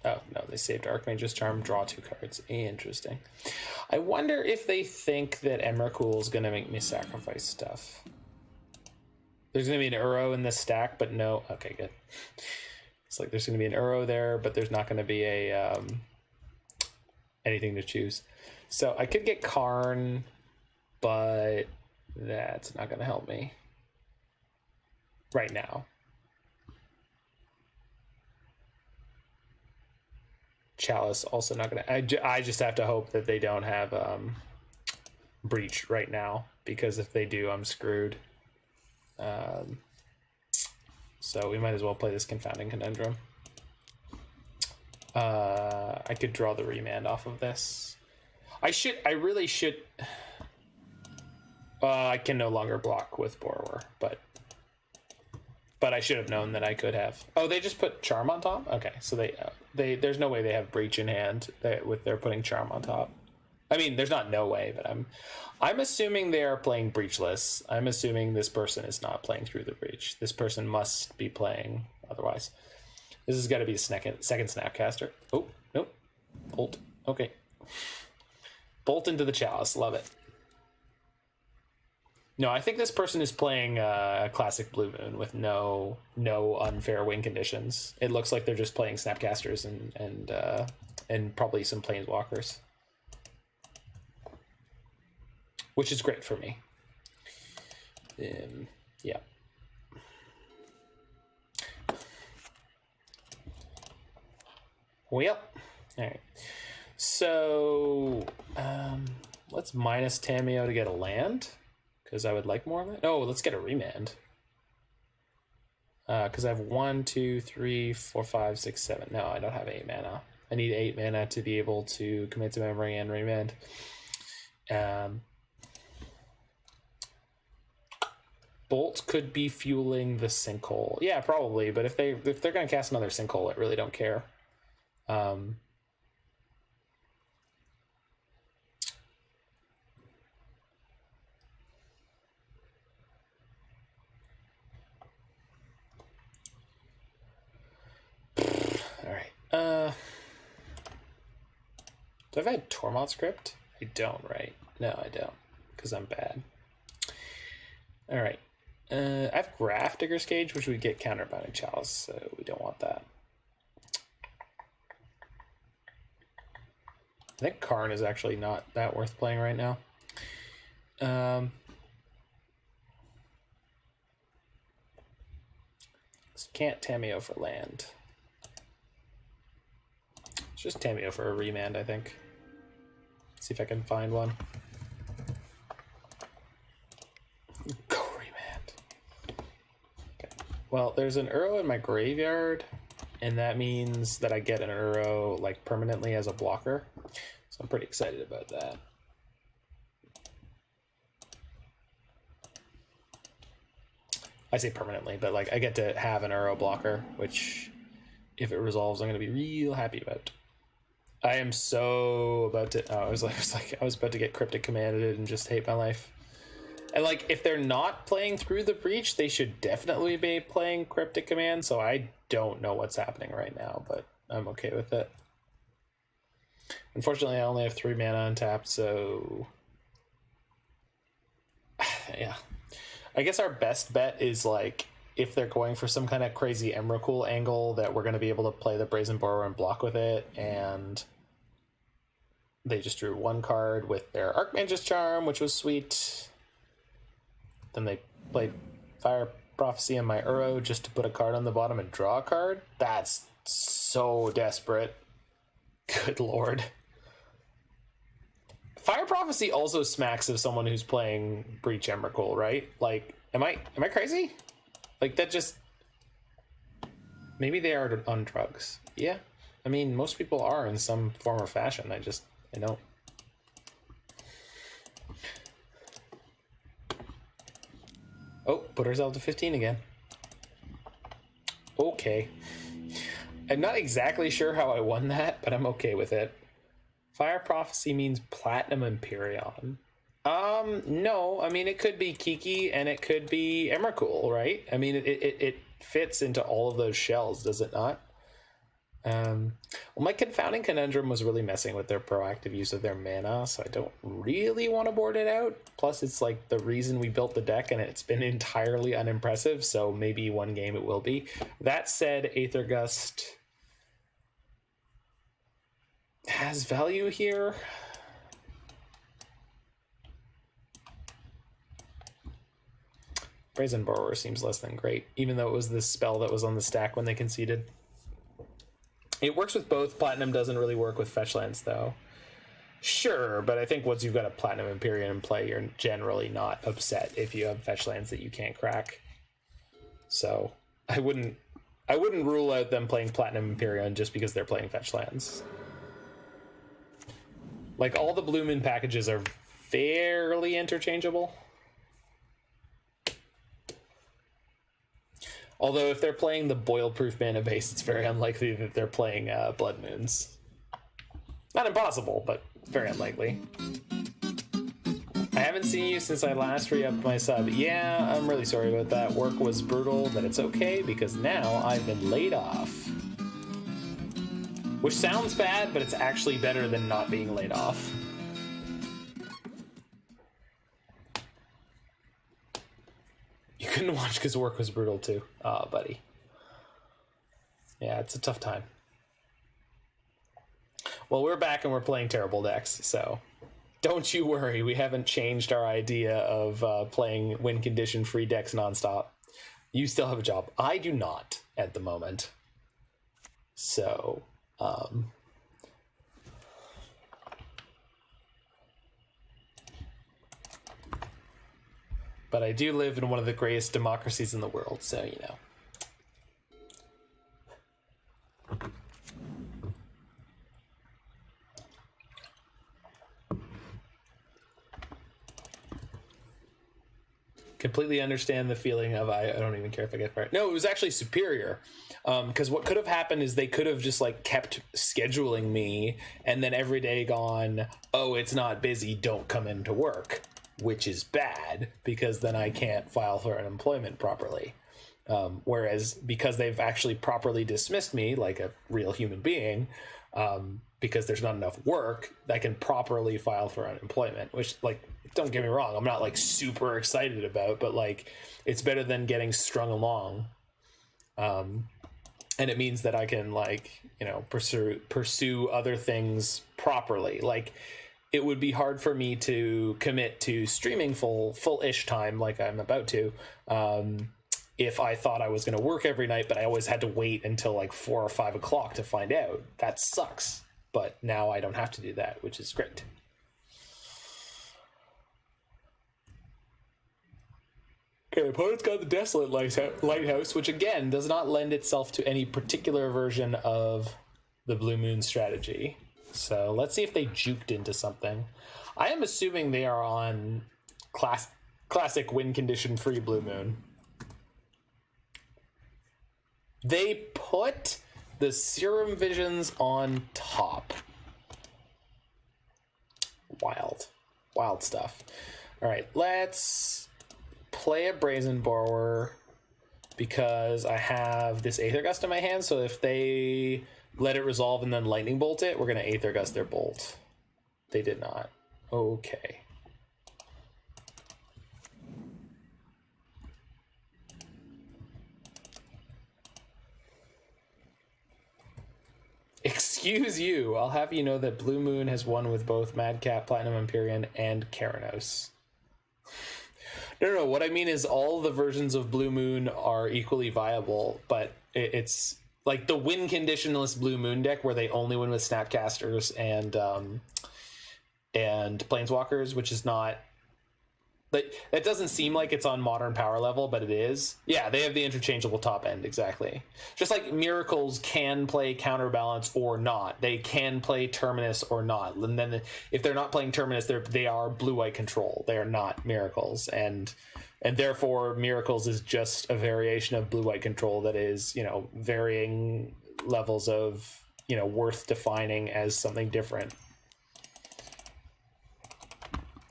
Oh, no, they saved Archmage's Charm, draw 2 cards. Interesting. I wonder if they think that Emrakul is going to make me sacrifice stuff. There's going to be an Uro in this stack, but no. Okay, good. It's like there's going to be an Uro there, but there's not going to be a anything to choose. So I could get Karn, but that's not going to help me right now. Chalice also not gonna. I just have to hope that they don't have Breach right now, because if they do, I'm screwed. So we might as well play this Confounding Conundrum. I could draw the Remand off of this. I really should. I can no longer block with Borrower, but I should have known that I could have. Oh, they just put Charm on top? Okay, so they there's no way they have Breach in hand with they're putting Charm on top. I mean, there's not no way, but I'm assuming they are playing Breachless. I'm assuming this person is not playing through the Breach. This person must be playing otherwise. This has got to be a second Snapcaster. Oh, nope. Bolt. Okay. Bolt into the Chalice. Love it. No, I think this person is playing a classic Blue Moon with no unfair win conditions. It looks like they're just playing Snapcasters and probably some Planeswalkers, which is great for me. Yeah. Well, all right. So let's minus Tamiyo to get a land, because I would like more of it. Oh, let's get a Remand. Because I have 1, 2, 3, 4, 5, 6, 7. No, I don't have 8 mana. I need 8 mana to be able to commit to memory and Remand. Bolt could be fueling the Sinkhole. Yeah, probably. But if they're going to cast another Sinkhole, I really don't care. Do I have a Tormod script? I don't, right? No, I don't, because I'm bad. All right. I have Grafdigger's Cage, which would get countered by a Chalice, so we don't want that. I think Karn is actually not that worth playing right now. Can't Tamiyo for land. It's just Tamiyo for a Remand, I think. See if I can find one. Go Remand. Okay. Well, there's an Uro in my graveyard. and that means that I get an Uro like permanently as a blocker. So I'm pretty excited about that. I say permanently, but like I get to have an Uro blocker, which if it resolves, I'm going to be real happy about. I am so about to. I was about to get Cryptic Commanded and just hate my life. And like, if they're not playing through the breach, they should definitely be playing Cryptic Command. So I don't know what's happening right now, but I'm okay with it. Unfortunately, I only have 3 mana untapped, so yeah. I guess our best bet is like if they're going for some kind of crazy Emrakul angle that we're going to be able to play the Brazen Borrower and block with it, and they just drew 1 card with their Archmage's Charm, which was sweet. Then they played Fire Prophecy and my Uro just to put a card on the bottom and draw a card. That's so desperate. Good lord. Fire Prophecy also smacks of someone who's playing Breach Emrakul, right? Like, am I crazy? Like, that just... Maybe they are on drugs. Yeah. I mean, most people are in some form or fashion. I don't... Oh, put ourselves to 15 again. Okay. I'm not exactly sure how I won that, but I'm okay with it. Fire Prophecy means Platinum Empyrean. No. I mean, it could be Kiki and it could be Emrakul, right? I mean, it fits into all of those shells, does it not? Well, my Confounding Conundrum was really messing with their proactive use of their mana, so I don't really want to board it out. Plus, it's like the reason we built the deck, and it's been entirely unimpressive, so maybe one game it will be. That said, Aether Gust has value here. Brazen Borrower seems less than great, even though it was this spell that was on the stack when they conceded. It works with both. Platinum doesn't really work with fetch lands, though. Sure, but I think once you've got a Platinum Empyrean in play, you're generally not upset if you have fetch lands that you can't crack. So I wouldn't rule out them playing Platinum Empyrean just because they're playing fetch lands. Like, all the Blue Moon packages are fairly interchangeable. Although if they're playing the Boil-proof mana base, it's very unlikely that they're playing Blood Moons. Not impossible, but very unlikely. I haven't seen you since I last re-upped my sub. Yeah, I'm really sorry about that. Work was brutal, but it's okay because now I've been laid off. Which sounds bad, but it's actually better than not being laid off. You couldn't watch because work was brutal too. Oh, buddy. Yeah, it's a tough time. Well, we're back and we're playing terrible decks, so don't you worry. We haven't changed our idea of playing win condition free decks nonstop. You still have a job. I do not at the moment. So, but I do live in one of the greatest democracies in the world, so you know. Completely understand the feeling of I don't even care if I get fired. No, it was actually superior. Because what could have happened is they could have just like kept scheduling me and then every day gone, oh, it's not busy, don't come into work, which is bad because then I can't file for unemployment properly. Whereas because they've actually properly dismissed me like a real human being, because there's not enough work, I can properly file for unemployment, which, like, don't get me wrong, I'm not like super excited about, but like it's better than getting strung along. And it means that I can, like, you know, pursue other things properly. Like, it would be hard for me to commit to streaming full-ish time like I'm about to, if I thought I was going to work every night, but I always had to wait until like 4 or 5 o'clock to find out. That sucks. But now I don't have to do that, which is great. Okay, opponent's got the Desolate Lighthouse, which again does not lend itself to any particular version of the Blue Moon strategy. So let's see if they juked into something. I am assuming they are on classic win condition free Blue Moon. They put the Serum Visions on top. Wild stuff. All right, let's play a Brazen Borrower because I have this Aether Gust in my hand. So if they let it resolve and then Lightning Bolt it, we're going to Aether Gust their bolt. They did not. Okay. Excuse you. I'll have you know that Blue Moon has won with both Madcap, Platinum Empyrean, and Keranos. No. What I mean is all the versions of Blue Moon are equally viable, but it's like the win conditionless Blue Moon deck where they only win with Snapcasters and Planeswalkers, which is not... Like, that doesn't seem like it's on modern power level, but it is. Yeah, they have the interchangeable top end, exactly. Just like Miracles can play Counterbalance or not. They can play Terminus or not. And then if they're not playing Terminus, they are blue-white control. They are not Miracles. And therefore, Miracles is just a variation of blue-white control that is, varying levels of, worth defining as something different.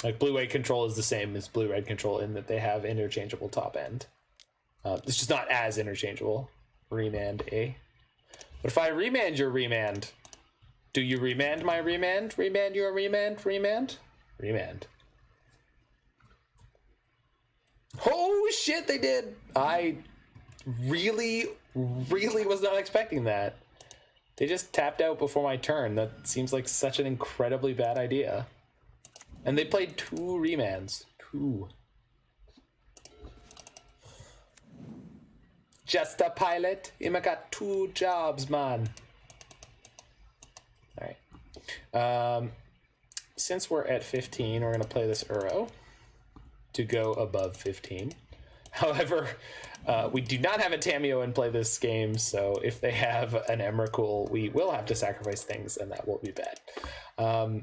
Like blue-white control is the same as blue-red control in that they have interchangeable top end. It's just not as interchangeable. Remand, eh? But if I remand your remand, do you remand my remand? Remand your remand? Remand? Remand. Oh shit, they did! I really was not expecting that. They just tapped out before my turn. That seems like such an incredibly bad idea. And they played 2 remands. 2. Just a pilot. Emma got 2 jobs, man. Alright. Since we're at 15, we're going to play this Uro to go above 15. However, we do not have a Tamiyo in play this game, so if they have an Emrakul, we will have to sacrifice things, and that will be bad.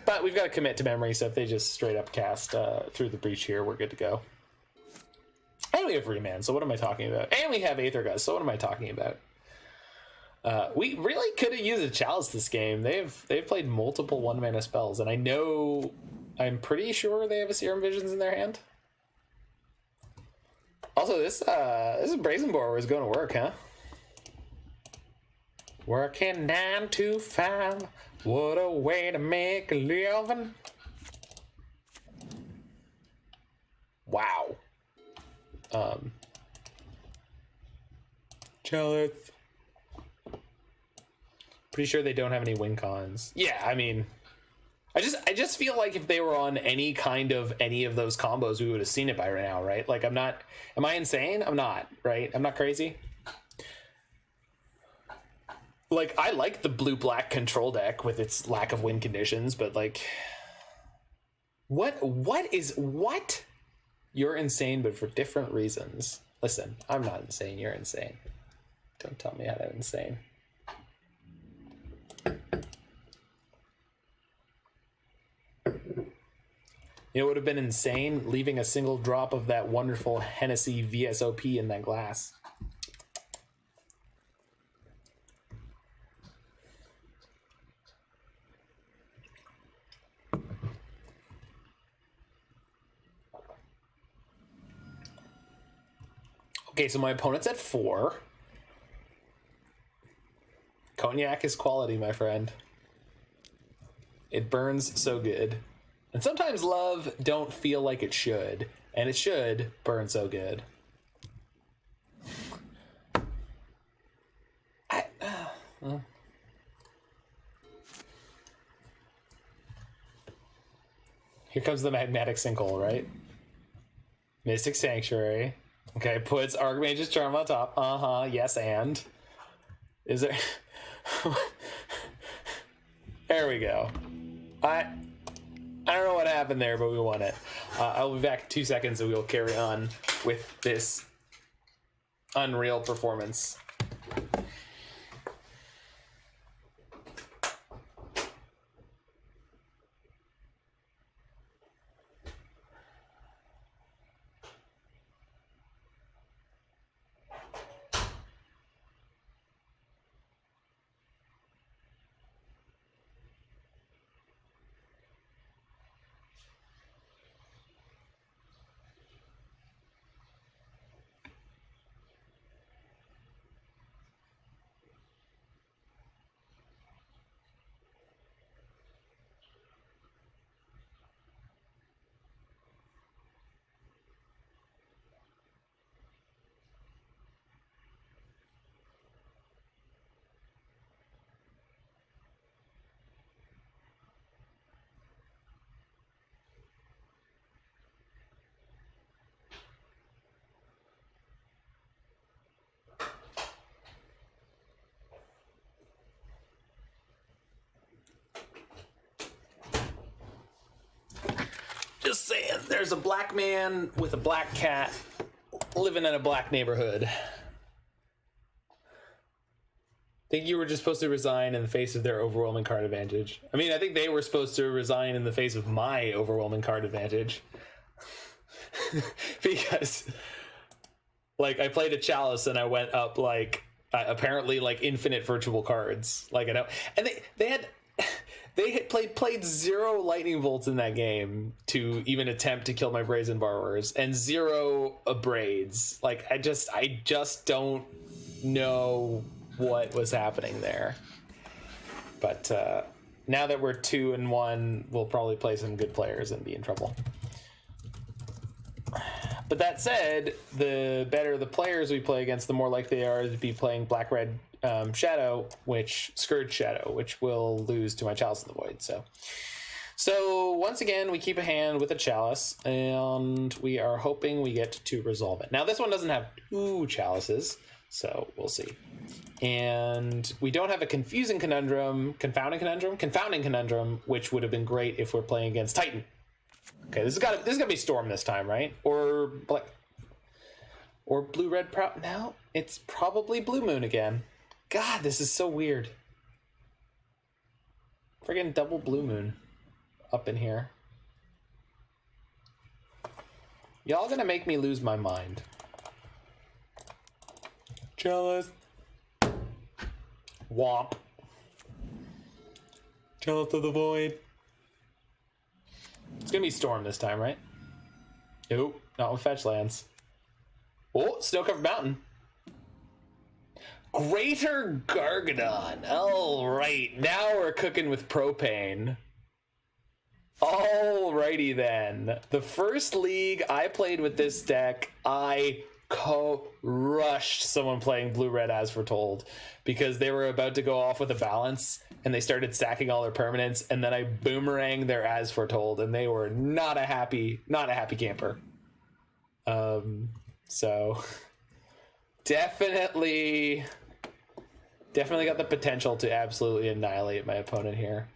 But we've got to commit to memory, so if they just straight up cast through the breach here, we're good to go. And we have Remand, so what am I talking about? And we have Aether Gust, so what am I talking about? We really could have used a Chalice this game. They've played multiple 1-mana spells, and I'm pretty sure they have a Serum Visions in their hand. Also, this Brazen Borrower is going to work, huh? Working 9 to 5. What a way to make a living. Wow. Chalice. Pretty sure they don't have any win cons. Yeah, I mean, I just feel like if they were on any of those combos, we would have seen it by now, right? Like, am I insane? I'm not, right? I'm not crazy. Like, I like the blue-black control deck with its lack of win conditions, but, like... What? You're insane, but for different reasons. Listen, I'm not insane, you're insane. Don't tell me I'm insane. It would have been insane leaving a single drop of that wonderful Hennessy VSOP in that glass. Okay, so my opponent's at 4. Cognac is quality, my friend. It burns so good. And sometimes love don't feel like it should, and it should burn so good. Here comes the Magnetic Sinkhole, right? Mystic Sanctuary. Okay, puts Archmage's Charm on top. Yes, and is there? There we go. I don't know what happened there, but we won it. I'll be back in 2 seconds and we'll carry on with this unreal performance. Just saying, there's a black man with a black cat living in a black neighborhood. I think you were just supposed to resign in the face of their overwhelming card advantage. I mean, I think they were supposed to resign in the face of my overwhelming card advantage. Because, like, I played a Chalice and I went up, like, apparently, like, infinite virtual cards. Like, I know. And they had played 0 lightning bolts in that game to even attempt to kill my Brazen Borrowers, and 0 braids. Like, I just don't know what was happening there. But now that we're 2-1, we'll probably play some good players and be in trouble. But that said, the better the players we play against, the more likely they are to be playing black-red Shadow, Scourge Shadow, which will lose to my Chalice of the Void. So once again, we keep a hand with a Chalice, and we are hoping we get to resolve it. Now, this one doesn't have 2 Chalices, so we'll see. And we don't have a Confounding Conundrum, which would have been great if we're playing against Titan. Okay, this is gotta be Storm this time, right? Or black, or blue-red Prout. Now it's probably Blue Moon again. God, this is so weird. Friggin' double Blue Moon up in here. Y'all gonna make me lose my mind. Chalice. Womp. Chalice of the Void. It's gonna be Storm this time, right? Nope, not with fetch lands. Oh, Snow-Covered Mountain. Greater Gargadon. All right, now we're cooking with propane. Alrighty then. The first league I played with this deck, I crushed someone playing blue-red as foretold, because they were about to go off with a balance and they started sacking all their permanents, and then I boomeranged their as foretold, and they were not a happy camper. So definitely got the potential to absolutely annihilate my opponent here.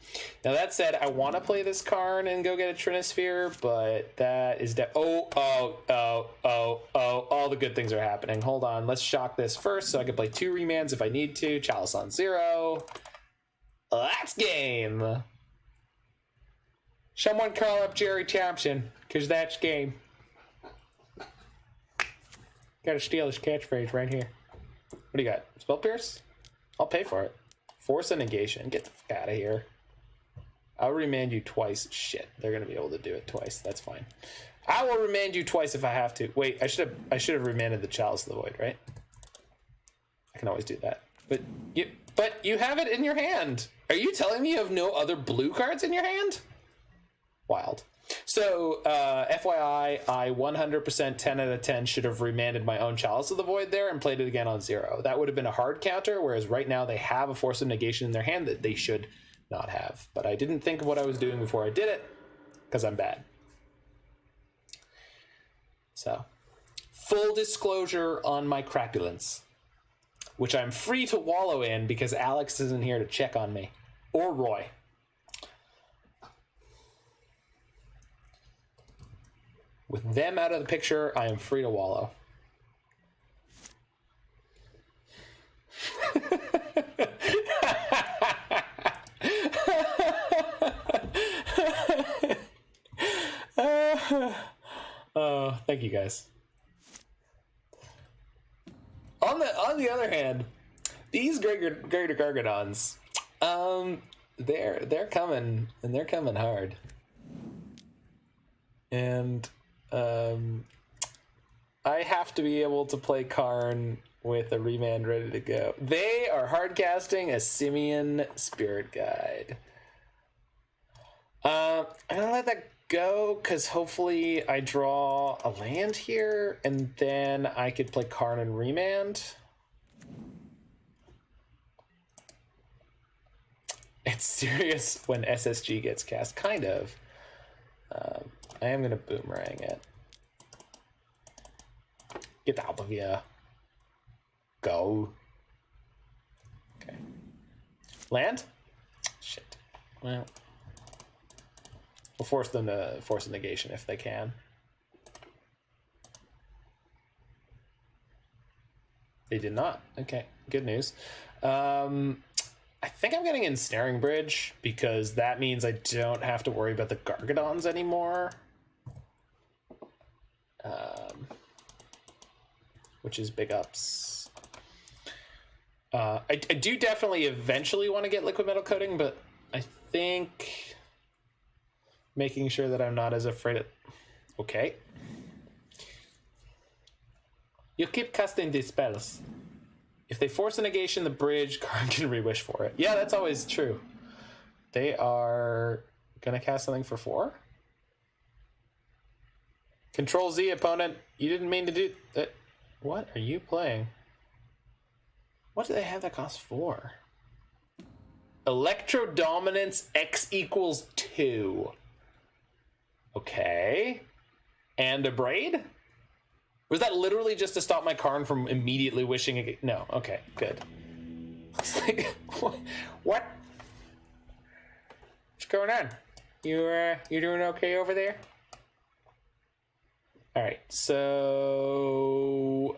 Now, that said, I want to play this Karn and go get a Trinisphere, but that is all the good things are happening. Hold on, let's shock this first so I can play 2 remands if I need to. Chalice on 0. That's game. Someone call up Jerry Thompson, because that's game. Gotta steal his catchphrase right here. What do you got? Spell Pierce? I'll pay for it. Force a negation. Get the fuck out of here. I'll remand you twice. Shit, they're gonna be able to do it twice. That's fine. I will remand you twice if I have to. Wait, I should have remanded the Chalice of the Void, right? I can always do that. But you have it in your hand. Are you telling me you have no other blue cards in your hand? Wild. So, FYI, I 100% 10 out of 10 should have remanded my own Chalice of the Void there and played it again on 0. That would have been a hard counter, whereas right now they have a Force of Negation in their hand that they should not have. But I didn't think of what I was doing before I did it, because I'm bad. So, full disclosure on my crapulence, which I'm free to wallow in because Alex isn't here to check on me. Or Roy. With them out of the picture, I am free to wallow. Oh, thank you guys. On the other hand, these greater Gargadons, they're coming, and they're coming hard. And I have to be able to play Karn with a Remand ready to go. They are hard casting a Simian Spirit Guide. I'm gonna let that go because hopefully I draw a land here, and then I could play Karn and Remand. It's serious when SSG gets cast, kind of. I am gonna Boomerang it. Get out of here. Go. Okay. Land? Shit. Well, we'll force them to force a negation if they can. They did not. Okay, good news. I think I'm getting Ensnaring Bridge because that means I don't have to worry about the Gargadons anymore. Which is big ups. I do definitely eventually want to get Liquimetal Coating, but I think making sure that I'm not as afraid of... Okay. You keep casting these spells. If they force a negation, the bridge, Karn can re-wish for it. Yeah, that's always true. They are gonna cast something for 4. Control Z, opponent. You didn't mean to do that. What are you playing? What do they have that costs 4? Electro Dominance X equals 2. Okay. And a Braid? Was that literally just to stop my Karn from immediately wishing again? No. Okay, good. It's like, what? What's going on? You doing okay over there? All right, so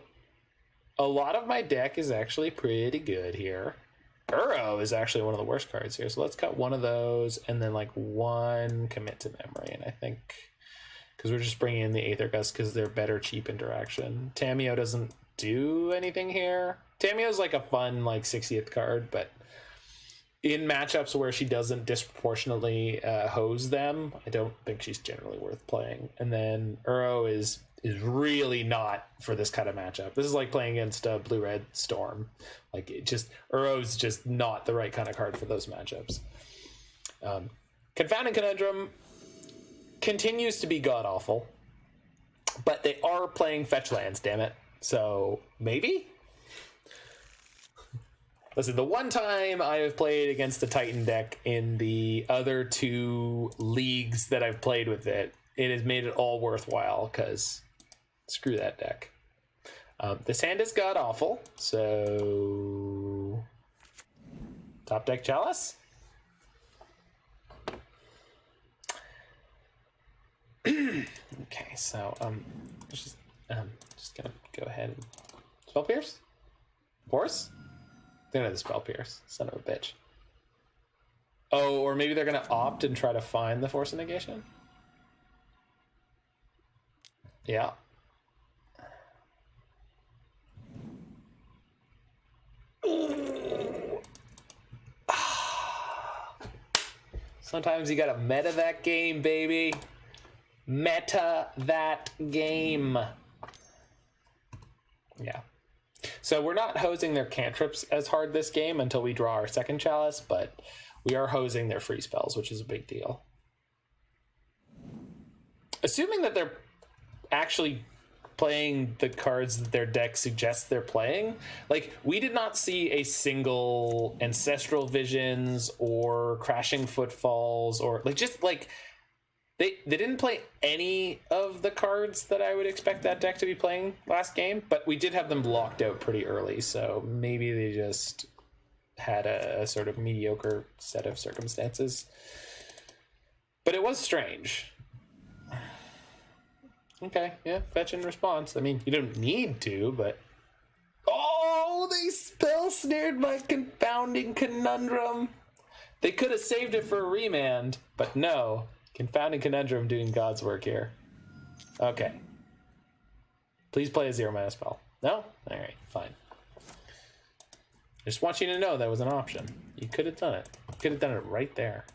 a lot of my deck is actually pretty good here. Uro is actually one of the worst cards here, so let's cut one of those and then like one commit to memory, and I think because we're just bringing in the Aether Gust because they're better cheap interaction. Tamiyo doesn't do anything here. Tamiyo's like a fun like 60th card, but in matchups where she doesn't disproportionately hose them, I don't think she's generally worth playing. And then Uro is really not for this kind of matchup. This is like playing against a blue-red Storm. Like it just Uro's just not the right kind of card for those matchups. Confounding Conundrum continues to be god-awful, but they are playing fetch lands, damn it. So maybe? Listen, the one time I have played against the Titan deck in the other 2 leagues that I've played with it, it has made it all worthwhile, because screw that deck. This hand is god-awful, so... Top deck Chalice? Okay, so, just gonna go ahead and... Spell Pierce? Force? They're gonna Spell Pierce, son of a bitch. Oh, or maybe they're gonna opt and try to find the Force of Negation? Yeah. Sometimes you gotta meta that game, baby. Meta that game. Yeah. So we're not hosing their cantrips as hard this game until we draw our second Chalice, but we are hosing their free spells, which is a big deal. Assuming that they're actually playing the cards that their deck suggests they're playing, like, we did not see a single Ancestral Visions or Crashing Footfalls or, like, just, like, they didn't play any of the cards that I would expect that deck to be playing last game, but we did have them blocked out pretty early, so maybe they just had a sort of mediocre set of circumstances. But it was strange. Okay, yeah, fetch and response. I mean, you don't need to, but... Oh, they spell snared my Confounding Conundrum. They could have saved it for a Remand, but no. Confounding Conundrum doing God's work here. Okay. Please play a 0-mana spell. No? Alright, fine. I just want you to know that was an option. You could have done it. You could have done it right there.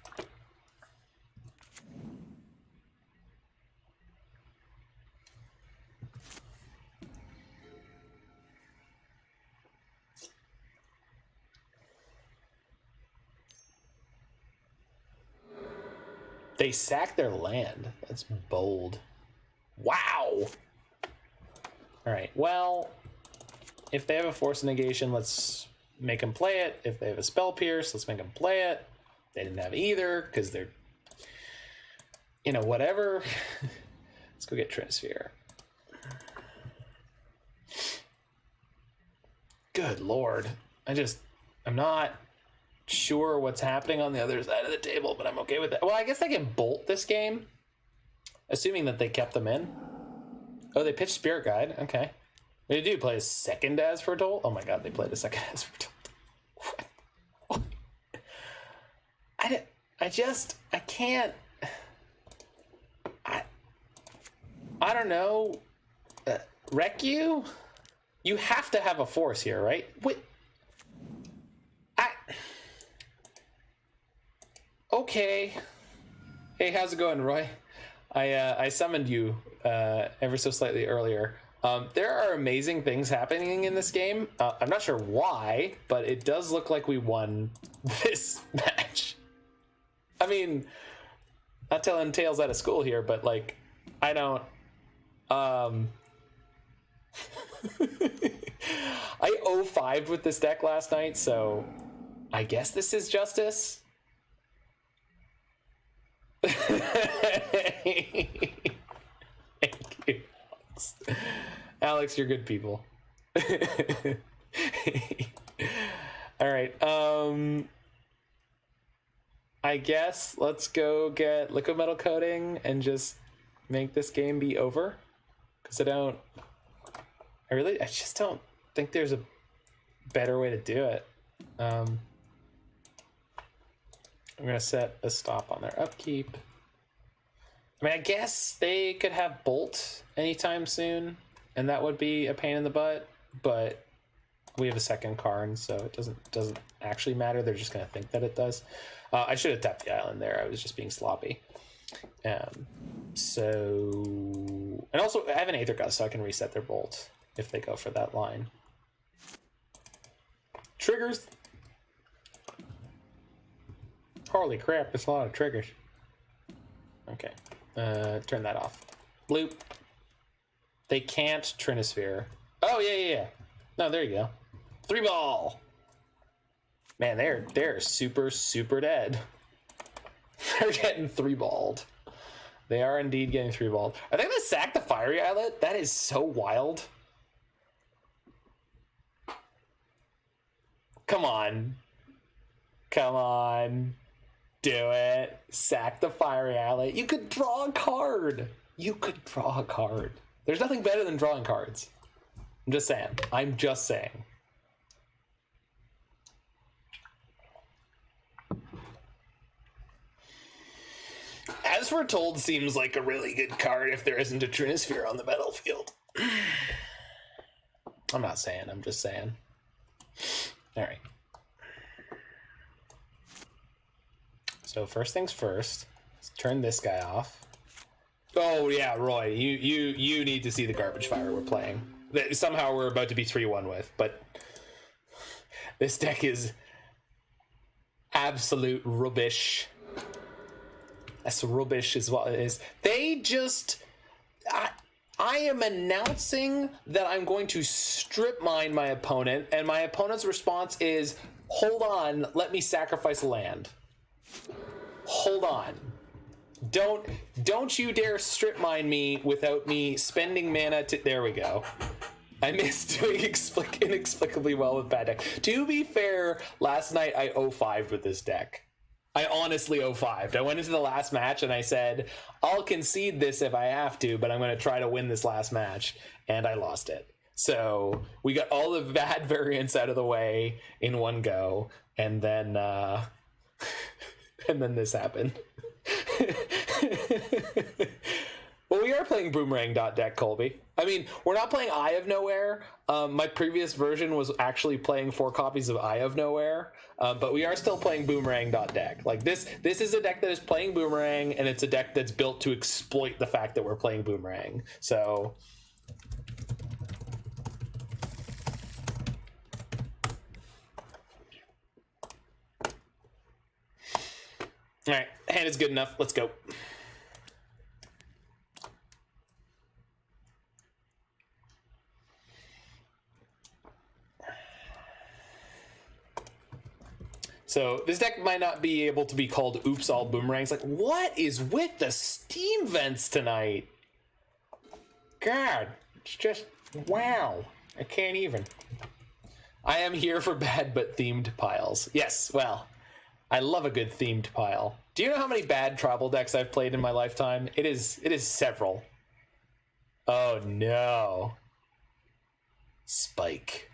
They sack their land. That's bold. Wow! Alright, well, if they have a Force Negation, let's make them play it. If they have a Spell Pierce, let's make them play it. They didn't have either, because they're... You know, whatever. Let's go get Trinisphere. Good lord. I'm not sure what's happening on the other side of the table, but I'm okay with that. Well, I guess I can bolt this game, assuming that they kept them in. Oh, they pitched Spirit Guide. Okay. What did they do? Play a second Asfertold? Oh my god, they played a second Asfertold. What? I can't. I don't know. Wreck you? You have to have a force here, right? Wait. Okay. Hey, how's it going, Roy? I summoned you ever so slightly earlier. There are amazing things happening in this game. I'm not sure why, but it does look like we won this match. I mean, not telling tales out of school here, but like, I don't... I 0-5'd with this deck last night, so I guess this is justice. Thank you, Alex. Alex, you're good people. All right. I guess let's go get Liquimetal Coating and just make this game be over. Because I just don't think there's a better way to do it. I'm going to set a stop on their upkeep. I mean, I guess they could have Bolt anytime soon, and that would be a pain in the butt, but we have a second Karn, so it doesn't actually matter. They're just going to think that it does. I should have tapped the island there. I was just being sloppy. And also, I have an Aether Gust, so I can reset their Bolt if they go for that line. Triggers. Holy crap, there's a lot of triggers. Okay, turn that off. Bloop. They can't Trinisphere. Oh, yeah. No, there you go. 3-ball. Man, they're super, super dead. They're getting 3-balled. They are indeed getting 3-balled. Are they going to sack the Fiery Islet? That is so wild. Come on. Do it. Sack the Fiery Islet. You could draw a card. There's nothing better than drawing cards. I'm just saying. Asfertold seems like a really good card if there isn't a Trinisphere on the battlefield. I'm not saying, I'm just saying. Alright. So first things first, let's turn this guy off. Oh yeah, Roy, you need to see the garbage fire we're playing. That somehow we're about to be 3-1 with, but this deck is absolute rubbish. That's rubbish is what it is. They just... I am announcing that I'm going to strip mine my opponent, and my opponent's response is, hold on, let me sacrifice land. Hold on. Don't you dare strip mine me without me spending mana to... There we go. I missed doing inexplicably well with bad deck. To be fair, last night I 0-5'd with this deck. I honestly 0-5'd. I went into the last match and I said, I'll concede this if I have to, but I'm going to try to win this last match. And I lost it. So we got all the bad variants out of the way in one go. And then, and then this happened. Well, we are playing Boomerang deck, Colby. I mean, we're not playing Eye of Nowhere. My previous version was actually playing 4 copies of Eye of Nowhere, but we are still playing Boomerang deck. Like this is a deck that is playing Boomerang, and it's a deck that's built to exploit the fact that we're playing Boomerang. So, all right, hand is good enough. Let's go. So this deck might not be able to be called Oops All Boomerangs. Like, what is with the steam vents tonight? God, it's just, wow. I can't even. I am here for bad but themed piles. Yes, well, I love a good themed pile. Do you know how many bad tribal decks I've played in my lifetime? It is several. Oh no. Spike.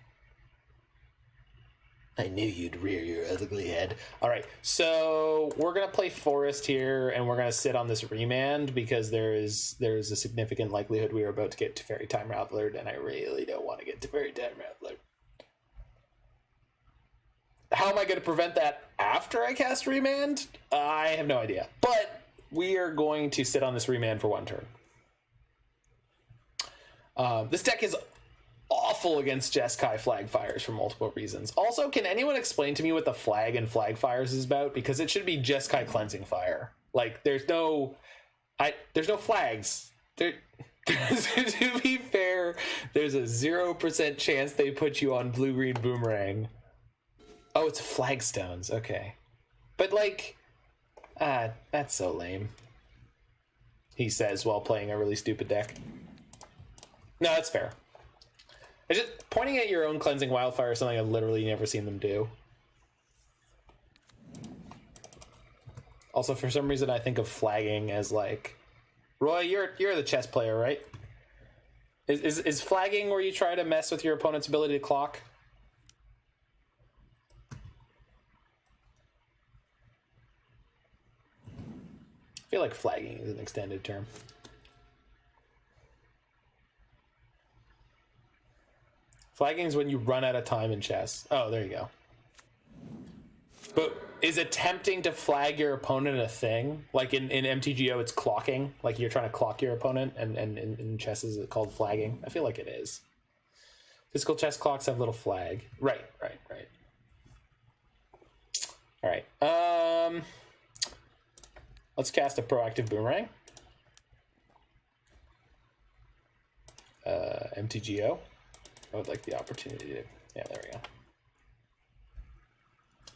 I knew you'd rear your ugly head. All right, so we're gonna play Forest here, and we're gonna sit on this Remand because there is a significant likelihood we are about to get to Fairy Time Raveler, and I really don't want to get to Fairy Time Raveler. How am I going to prevent that after I cast Remand? I have no idea, but we are going to sit on this Remand for 1 turn. This deck is awful against Jeskai Flagfires for multiple reasons. Also, can anyone explain to me what the flag and Flagfires is about? Because it should be Jeskai Cleansing Fire. Like, there's no flags. To be fair, there's a 0% chance they put you on blue-green Boomerang. Oh, it's Flagstones. Okay. But, like, that's so lame. He says while playing a really stupid deck. No, that's fair. Just pointing at your own Cleansing Wildfire is something I've literally never seen them do. Also, for some reason, I think of flagging as like, Roy, you're the chess player, right? Is flagging where you try to mess with your opponent's ability to clock? I feel like flagging is an extended term. Flagging is when you run out of time in chess. Oh, there you go. But is attempting to flag your opponent a thing? Like in MTGO, it's clocking. Like you're trying to clock your opponent, and in chess is it called flagging? I feel like it is. Physical chess clocks have a little flag. Right. All right. Let's cast a proactive Boomerang. MTGO. I would like the opportunity to... Yeah, there we go.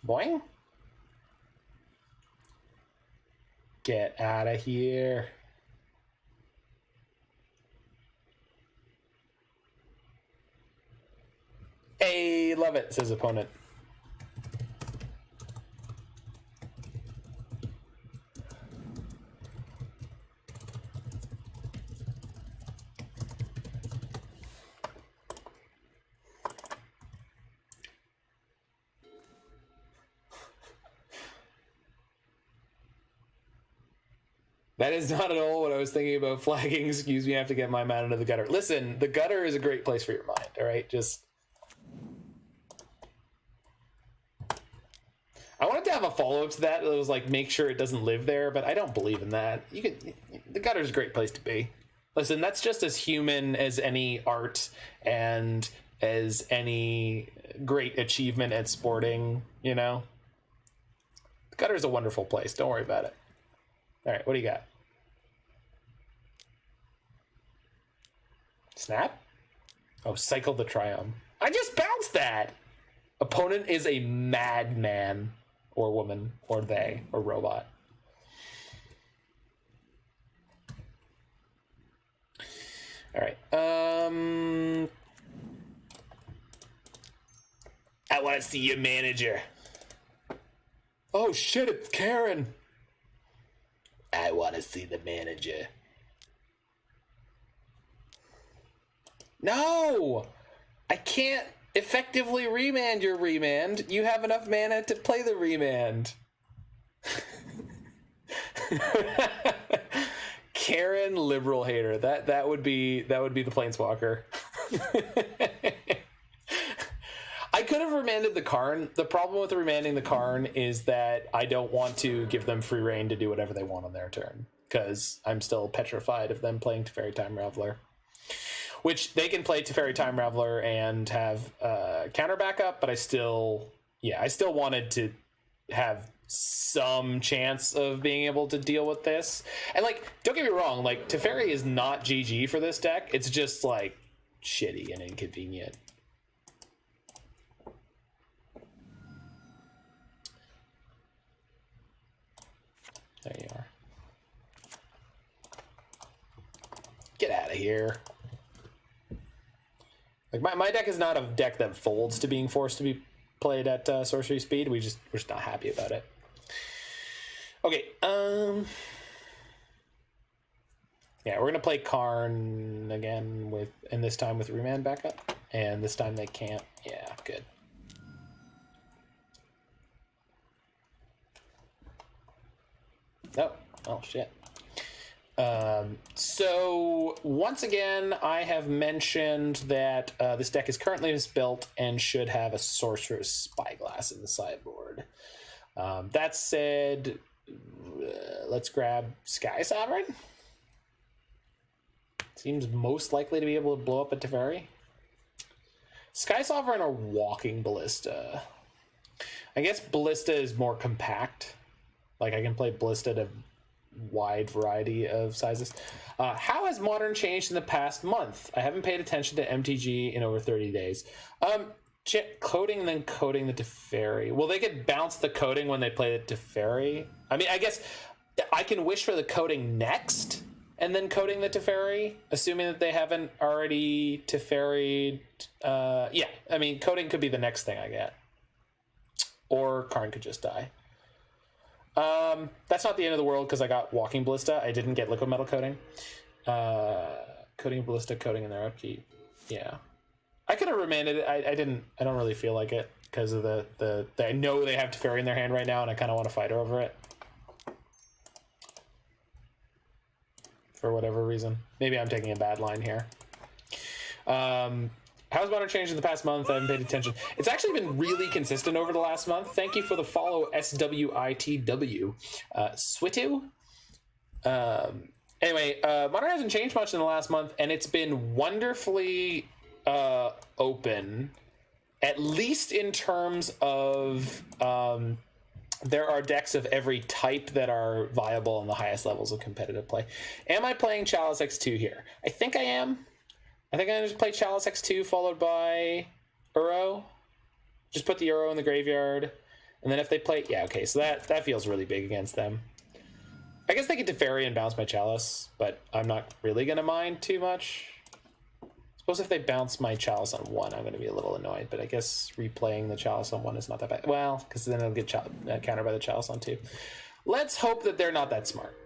Boing. Get out of here. Hey, love it, says opponent. That is not at all what I was thinking about flagging. Excuse me, I have to get my mind into the gutter. Listen, the gutter is a great place for your mind, all right? Just... I wanted to have a follow-up to that was like, make sure it doesn't live there, but I don't believe in that. The gutter is a great place to be. Listen, that's just as human as any art and as any great achievement at sporting, you know? The gutter is a wonderful place. Don't worry about it. All right, what do you got? Snap? Oh, Cycle the Triumph. I just bounced that! Opponent is a madman, or woman, or they, or robot. All right. I want to see your manager. Oh shit, it's Karen. I want to see the manager. No! I can't effectively remand your remand. You have enough mana to play the remand. Karen liberal hater. That would be the planeswalker. I could have remanded the Karn. The problem with remanding the Karn is that I don't want to give them free reign to do whatever they want on their turn, because I'm still petrified of them playing Teferi Time Raveler. Which they can play Teferi Time Raveler and have counter backup, but I still wanted to have some chance of being able to deal with this. And like, don't get me wrong, like Teferi is not GG for this deck. It's just like shitty and inconvenient. There you are. Get out of here. Like my deck is not a deck that folds to being forced to be played at sorcery speed. We're just not happy about it. Okay. Yeah, we're gonna play Karn again and this time with remand backup, and this time they can't. Yeah, good. Oh shit. So once again, I have mentioned that this deck is currently misbuilt and should have a Sorcerer's Spyglass in the sideboard. That said, let's grab Skysovereign. Seems most likely to be able to blow up a Teferi. Skysovereign or Walking Ballista. I guess Ballista is more compact. Like I can play Ballista to wide variety of sizes. How has Modern changed in the past month? I haven't paid attention to MTG in over 30 days. Coating and then coating the Teferi. Well, they could bounce the coating when they play the Teferi. I mean, I guess I can wish for the coating next and then coating the Teferi, assuming that they haven't already Teferi'd. Yeah, I mean, coating could be the next thing I get. Or Karn could just die. That's not the end of the world because I got Walking Ballista. I didn't get Liquimetal Coating. Coating Ballista, coating in their upkeep. Yeah. I could have remanded it. I didn't. I don't really feel like it because of the I know they have Teferi in their hand right now and I kind of want to fight over it. For whatever reason. Maybe I'm taking a bad line here. How's Modern changed in the past month? I haven't paid attention. It's actually been really consistent over the last month. Thank you for the follow, SWITW. Switu? Anyway, Modern hasn't changed much in the last month, and it's been wonderfully open, at least in terms of there are decks of every type that are viable on the highest levels of competitive play. Am I playing Chalice X2 here? I think I am. I think I'm going to play Chalice X2 followed by Uro. Just put the Uro in the graveyard. And then if they play... Yeah, okay, so that feels really big against them. I guess they could Teferi and bounce my Chalice, but I'm not really going to mind too much. Suppose if they bounce my Chalice on 1, I'm going to be a little annoyed, but I guess replaying the Chalice on 1 is not that bad. Well, because then it'll get countered by the Chalice on 2. Let's hope that they're not that smart.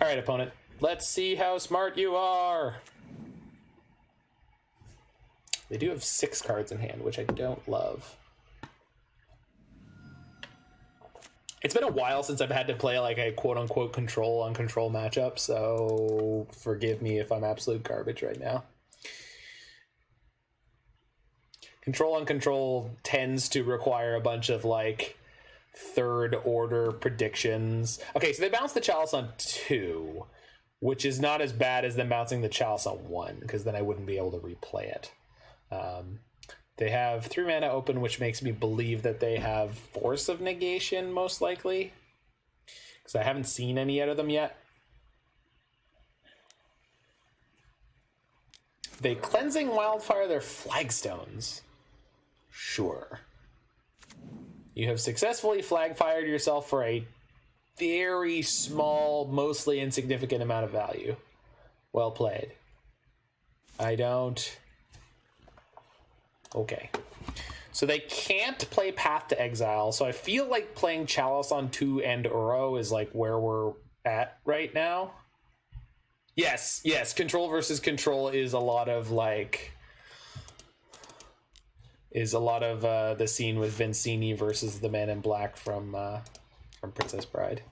All right, opponent. Let's see how smart you are. They do have 6 cards in hand, which I don't love. It's been a while since I've had to play like a quote-unquote control on control matchup, so forgive me if I'm absolute garbage right now. Control on control tends to require a bunch of like third order predictions. Okay, so they bounced the Chalice on 2. Which is not as bad as them bouncing the Chalice on 1, because then I wouldn't be able to replay it. They have 3 mana open, which makes me believe that they have Force of Negation, most likely. Because I haven't seen any out of them yet. They Cleansing Wildfire their Flagstones. Sure. You have successfully Flagfired yourself for a very small, mostly insignificant amount of value. Well played. I don't... Okay. So they can't play Path to Exile. So I feel like playing Chalice on 2 and Uro is like where we're at right now. Yes, control versus control is a lot of like the scene with Vincini versus the Man in Black from Princess Bride.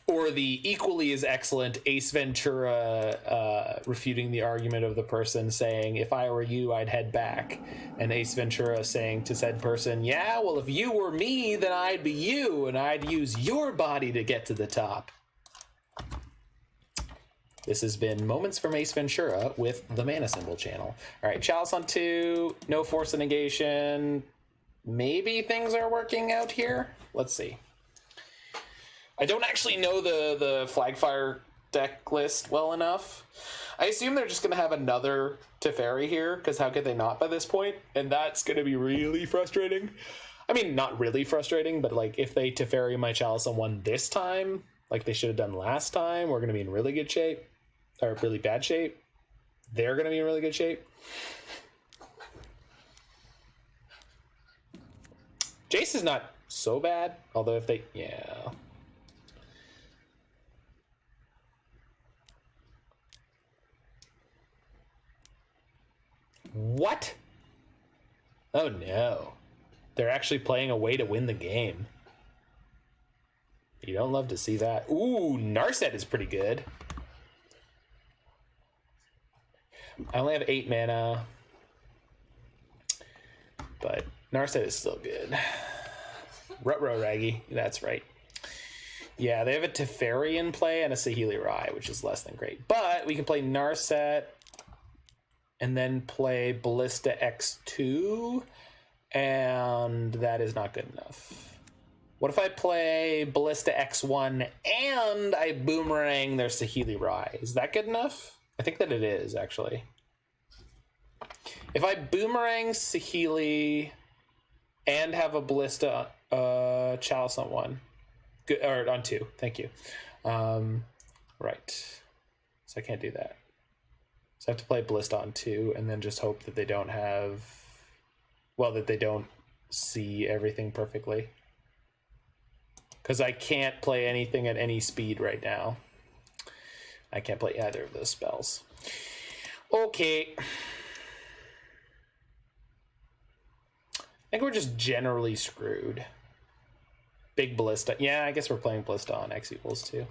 Or the equally as excellent Ace Ventura refuting the argument of the person saying, if I were you, I'd head back. And Ace Ventura saying to said person, yeah, well, if you were me, then I'd be you, and I'd use your body to get to the top. This has been Moments from Ace Ventura with the Mana Symbol channel. All right, Chalice on 2, no Force of Negation. Maybe things are working out here. Let's see. I don't actually know the Flagfire deck list well enough. I assume they're just going to have another Teferi here, because how could they not by this point? And that's going to be really frustrating. I mean, not really frustrating, but like if they Teferi my Chalice on 1 this time, like they should have done last time, we're going to be in really good shape. Or really bad shape. They're going to be in really good shape. Jace is not so bad, although if they... Yeah... What? Oh no. They're actually playing a way to win the game. You don't love to see that. Ooh, Narset is pretty good. I only have 8 mana. But Narset is still good. Rutro Raggy, that's right. Yeah, they have a Teferi in play and a Saheeli Rai, which is less than great. But we can play Narset and then play Ballista X2, and that is not good enough. What if I play Ballista X1 and I Boomerang their Saheeli Rai? Is that good enough? I think that it is, actually. If I Boomerang Saheeli and have a Ballista Chalice on 1, good, or on 2, thank you. Right, so I can't do that. So I have to play Ballista on 2 and then just hope that they don't have... Well, that they don't see everything perfectly. Because I can't play anything at any speed right now. I can't play either of those spells. Okay. I think we're just generally screwed. Big Ballista. Yeah, I guess we're playing Ballista on X equals 2.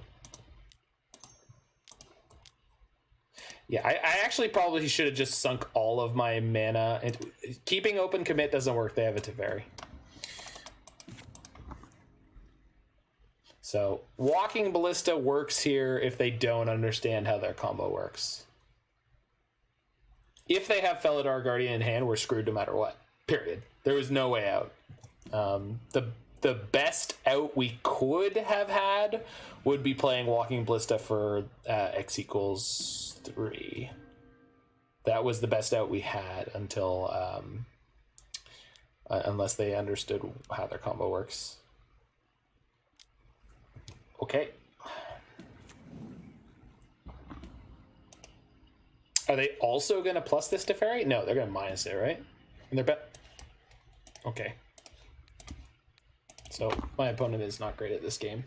Yeah, I actually probably should have just sunk all of my mana. And keeping open commit doesn't work. They have a Teferi. So Walking Ballista works here if they don't understand how their combo works. If they have Felidar Guardian in hand, we're screwed no matter what. Period. There was no way out. The best out we could have had would be playing Walking Ballista for X equals 3. That was the best out we had until unless they understood how their combo works. Okay. Are they also going to plus this Teferi? No, they're going to minus it, right? And they're bet. Okay. So my opponent is not great at this game.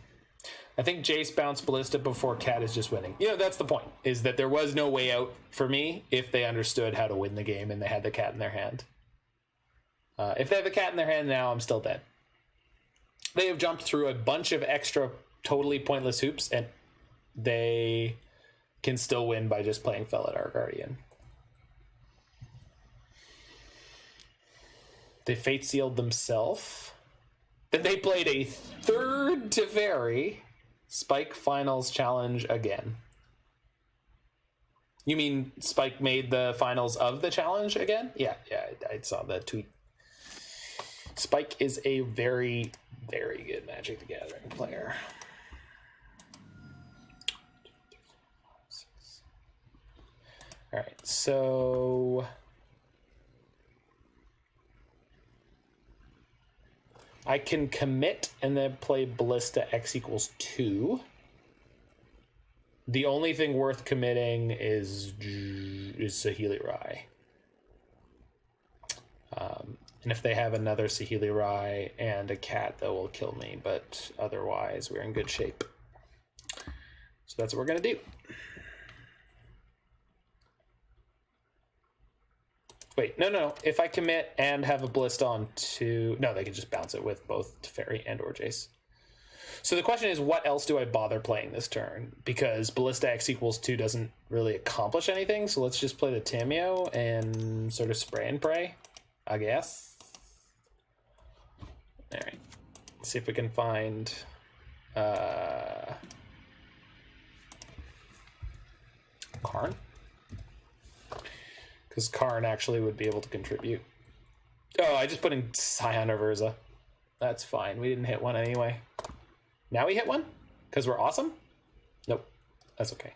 I think Jace bounced Ballista before Cat is just winning. You know, that's the point, is that there was no way out for me if they understood how to win the game and they had the cat in their hand. If they have the cat in their hand now, I'm still dead. They have jumped through a bunch of extra totally pointless hoops, and they can still win by just playing Felidar Guardian. They fate sealed themselves. Then they played a third Teferi. Spike Finals Challenge again. You mean Spike made the finals of the challenge again? Yeah, I saw that tweet. Spike is a very, very good Magic the Gathering player. All right, so I can commit and then play Ballista X equals 2. The only thing worth committing is Saheeli Rai. And if they have another Saheeli Rai and a cat, that will kill me. But otherwise, we're in good shape. So that's what we're going to do. Wait, no. If I commit and have a Ballista on 2... No, they can just bounce it with both Teferi and or Jace. So the question is, what else do I bother playing this turn? Because Ballista X equals 2 doesn't really accomplish anything, so let's just play the Tamiyo and sort of spray and pray, I guess. All right, let's see if we can find... Karn? Because Karn actually would be able to contribute. Oh, I just put in Scion or Verza. That's fine, we didn't hit one anyway. Now we hit one? Because we're awesome? Nope. That's okay.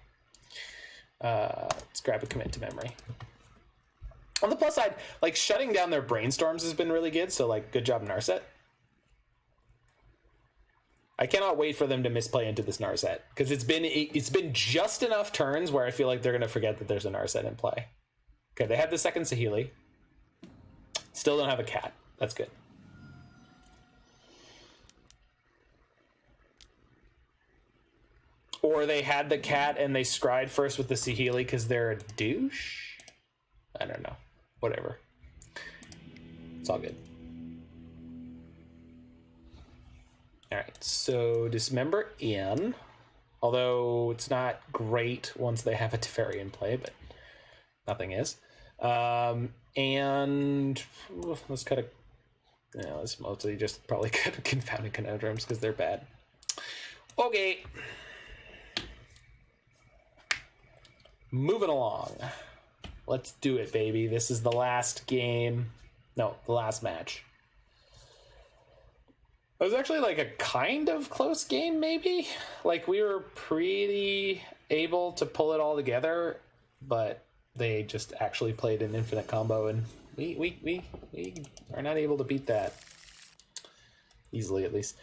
Let's grab a commit to memory. On the plus side, like, shutting down their brainstorms has been really good, so, like, good job, Narset. I cannot wait for them to misplay into this Narset, because it's been just enough turns where I feel like they're going to forget that there's a Narset in play. Okay, they have the second Saheeli. Still don't have a cat. That's good. Or they had the cat and they scryed first with the Saheeli because they're a douche? I don't know. Whatever. It's all good. Alright, so Dismember in. Although it's not great once they have a Teferi in play, but nothing is. And let's cut a... let's mostly just probably cut Confounding Conundrums because they're bad. Okay. Moving along. Let's do it, baby. This is the last game. No, the last match. It was actually like a kind of close game, maybe? Like, we were pretty able to pull it all together, but they just actually played an infinite combo, and we are not able to beat that. Easily, at least.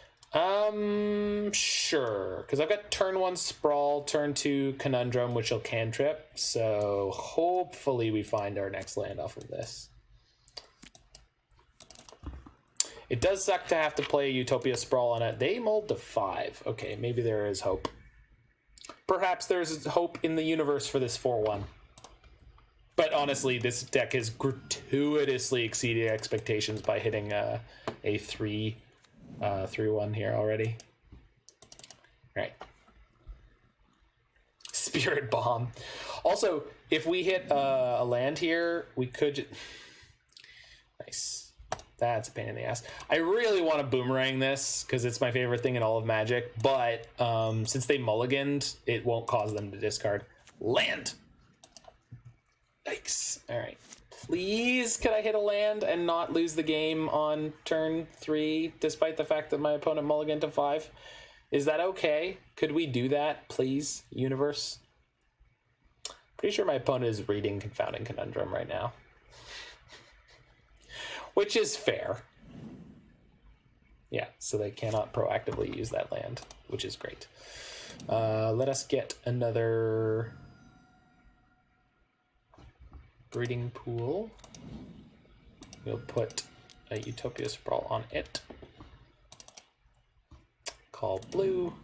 Sure, because I've got turn 1 Sprawl, turn 2 Conundrum, which will cantrip, so hopefully we find our next land off of this. It does suck to have to play Utopia Sprawl on it. They mulled to 5. Okay, maybe there is hope. Perhaps there's hope in the universe for this 4-1. But honestly, this deck has gratuitously exceeded expectations by hitting a 3-1 here already. Right. Spirit Bomb. Also, if we hit a land here, we could... Nice. That's a pain in the ass. I really want to Boomerang this, because it's my favorite thing in all of Magic, but since they mulliganed, it won't cause them to discard. Land! Yikes. Alright. Please, could I hit a land and not lose the game on turn 3, despite the fact that my opponent mulliganed to 5? Is that okay? Could we do that, please, universe? Pretty sure my opponent is reading Confounding Conundrum right now. Which is fair. Yeah, so they cannot proactively use that land, which is great. Let us get another breeding pool. We'll put a Utopia Sprawl on it. Call blue.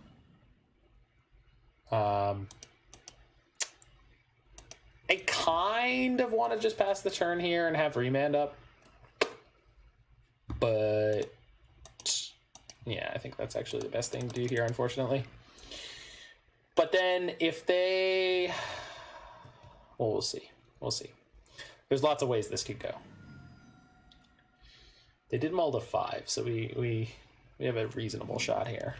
I kind of want to just pass the turn here and have Remand up. But yeah, I think that's actually the best thing to do here, unfortunately. But then if they... Well, we'll see. We'll see. There's lots of ways this could go. They did mull to 5, so we have a reasonable shot here.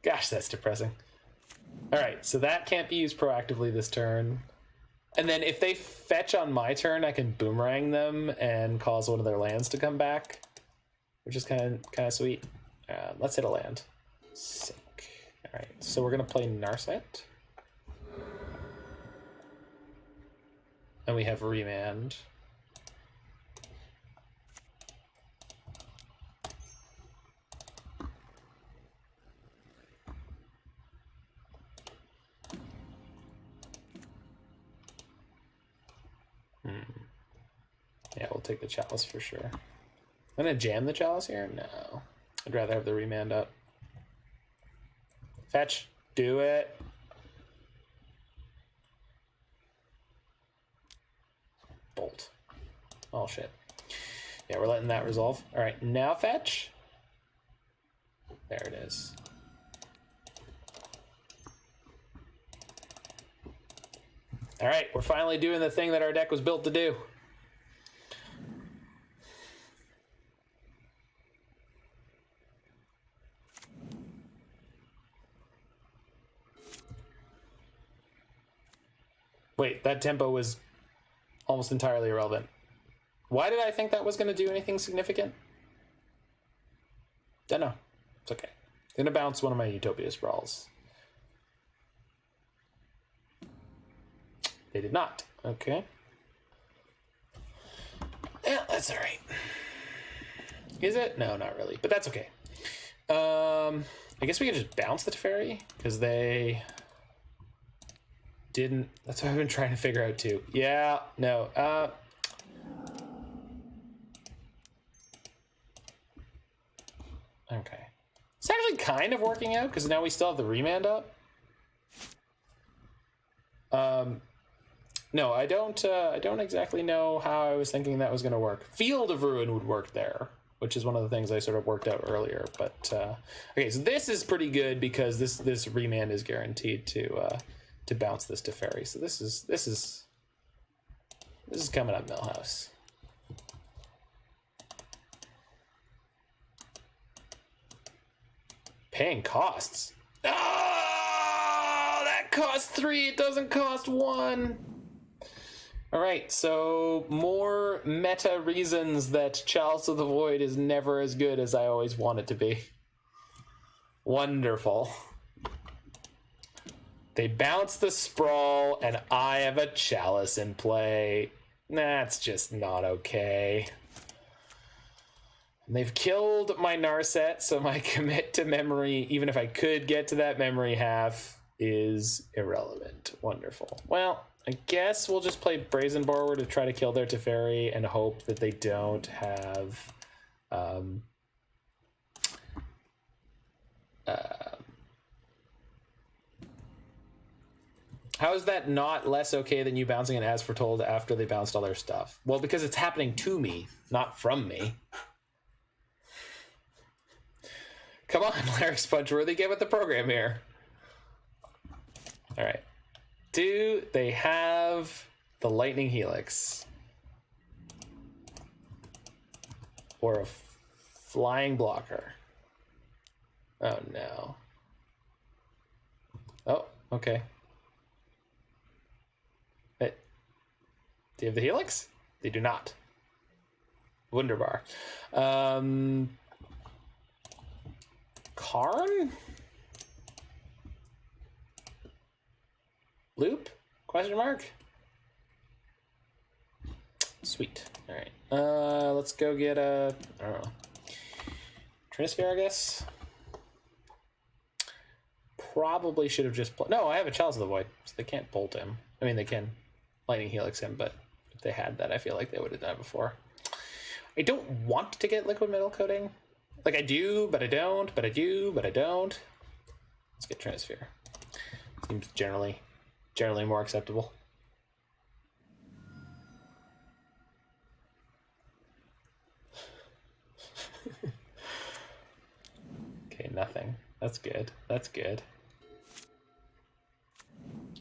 Gosh, that's depressing. All right, so that can't be used proactively this turn. And then if they fetch on my turn, I can Boomerang them and cause one of their lands to come back, which is kind of sweet. Let's hit a land. Sick. All right, so we're gonna play Narset, and we have Remand. we'll take the Chalice for sure. I'm gonna jam the Chalice here? No. I'd rather have the Remand up. Fetch. Do it. Bolt. Oh, shit. Yeah, we're letting that resolve. All right, now fetch. There it is. All right, we're finally doing the thing that our deck was built to do. Wait, that tempo was almost entirely irrelevant. Why did I think that was going to do anything significant? Don't know. It's okay. I'm going to bounce one of my Utopia Sprawls. They did not. Okay. Yeah, that's all right. Is it? No, not really. But that's okay. I guess we can just bounce the Teferi because they didn't. That's what I've been trying to figure out too. Yeah. No. Okay. It's actually kind of working out because now we still have the Remand up. No, I don't exactly know how I was thinking that was going to work. Field of Ruin would work there, which is one of the things I sort of worked out earlier. But okay, so this is pretty good because this Remand is guaranteed to bounce this Teferi. So this is coming up, Millhouse. Paying costs. Oh, that costs 3. It doesn't cost 1. All right, so more meta reasons that Chalice of the Void is never as good as I always want it to be. Wonderful. They bounce the Sprawl, and I have a Chalice in play. That's just not okay. And they've killed my Narset, so my commit to memory, even if I could get to that memory half, is irrelevant. Wonderful. Well, I guess we'll just play Brazen Borrower to try to kill their Teferi and hope that they don't have how is that not less okay than you bouncing an As Foretold after they bounced all their stuff? Well, because it's happening to me, not from me. Come on, Larry Spongeworthy, get with the program here. All right. Do they have the Lightning Helix? Or a flying blocker? Oh, no. Oh, okay. Wait. Do you have the Helix? They do not. Wunderbar. Karn? Loop? Question mark? Sweet. All right. Let's go get a, I don't know, Trinisphere, I guess. Probably should have just no, I have a Chalice of the Void, so they can't bolt him. I mean, they can Lightning Helix him, but if they had that, I feel like they would have done it before. I don't want to get Liquimetal Coating. Like, I do, but I don't, but I do, but I don't. Let's get Trinisphere. Seems generally more acceptable. Okay, nothing. That's good. That's good.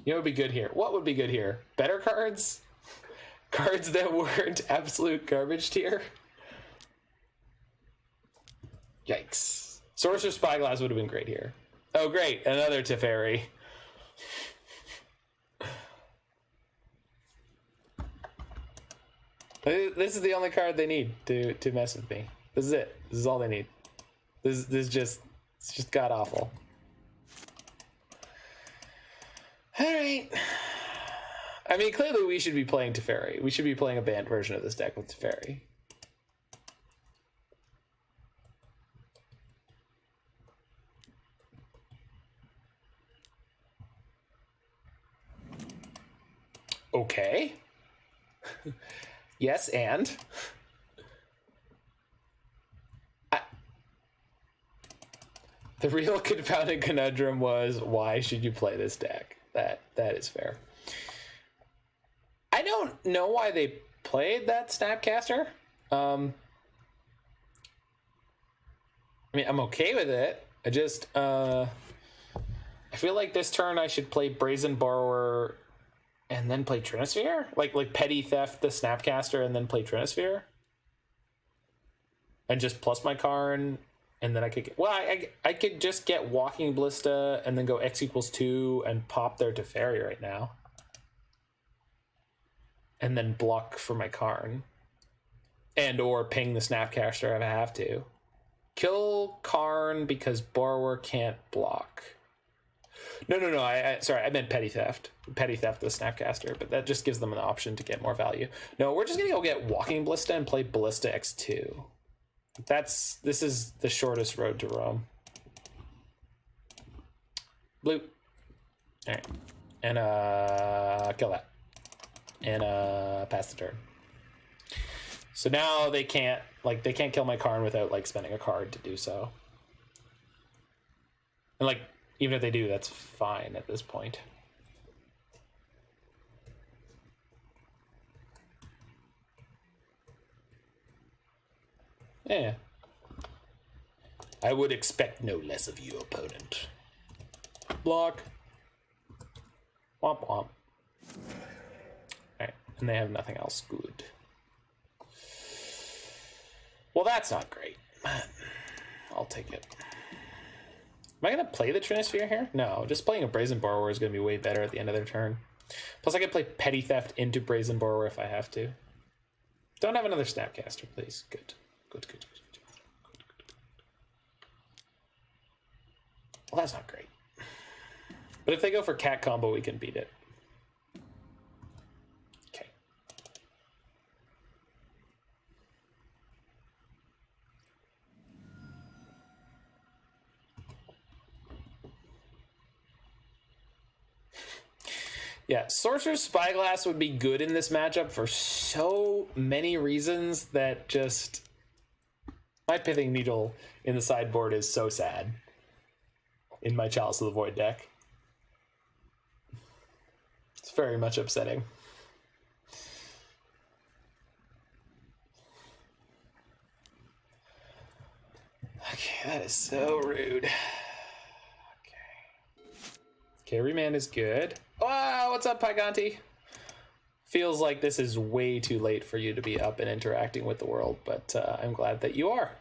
You know what would be good here? What would be good here? Better cards? Cards that weren't absolute garbage tier? Yikes. Sorcerer's Spyglass would have been great here. Oh, great. Another Teferi. This is the only card they need to mess with me. This is it. This is all they need. This is just, it's just god awful. All right. I mean, clearly we should be playing Teferi. We should be playing a banned version of this deck with Teferi. Okay. Yes, and the real Confounding Conundrum was, why should you play this deck? That is fair. I don't know why they played that Snapcaster. I mean, I'm okay with it. I just I feel like this turn I should play Brazen Borrower and then play Trinisphere? Like Petty Theft the Snapcaster and then play Trinisphere? And just plus my Karn, and then I could get... Well, I could just get Walking Ballista and then go X equals 2 and pop their Teferi right now. And then block for my Karn. And or ping the Snapcaster if I have to. Kill Karn because Borrower can't block. No. Sorry, I meant Petty Theft. Petty Theft the Snapcaster, but that just gives them an option to get more value. No, we're just gonna go get Walking Ballista and play Ballista X2. This is the shortest road to Rome. Blue. Alright. And kill that. And pass the turn. So now they can't kill my Karn without like spending a card to do so. And like even if they do, that's fine at this point. Yeah. I would expect no less of you, opponent. Block. Womp womp. Alright, and they have nothing else good. Well, that's not great. I'll take it. Am I going to play the Trinisphere here? No, just playing a Brazen Borrower is going to be way better at the end of their turn. Plus, I can play Petty Theft into Brazen Borrower if I have to. Don't have another Snapcaster, please. Good. Good. Well, that's not great. But if they go for cat combo, we can beat it. Okay. Yeah, Sorcerer's Spyglass would be good in this matchup for so many reasons that just... My Pithing Needle in the sideboard is so sad in my Chalice of the Void deck. It's very much upsetting. Okay, that is so rude. Okay, Remand is good. Wow, what's up, Pyganti? Feels like this is way too late for you to be up and interacting with the world, but I'm glad that you are.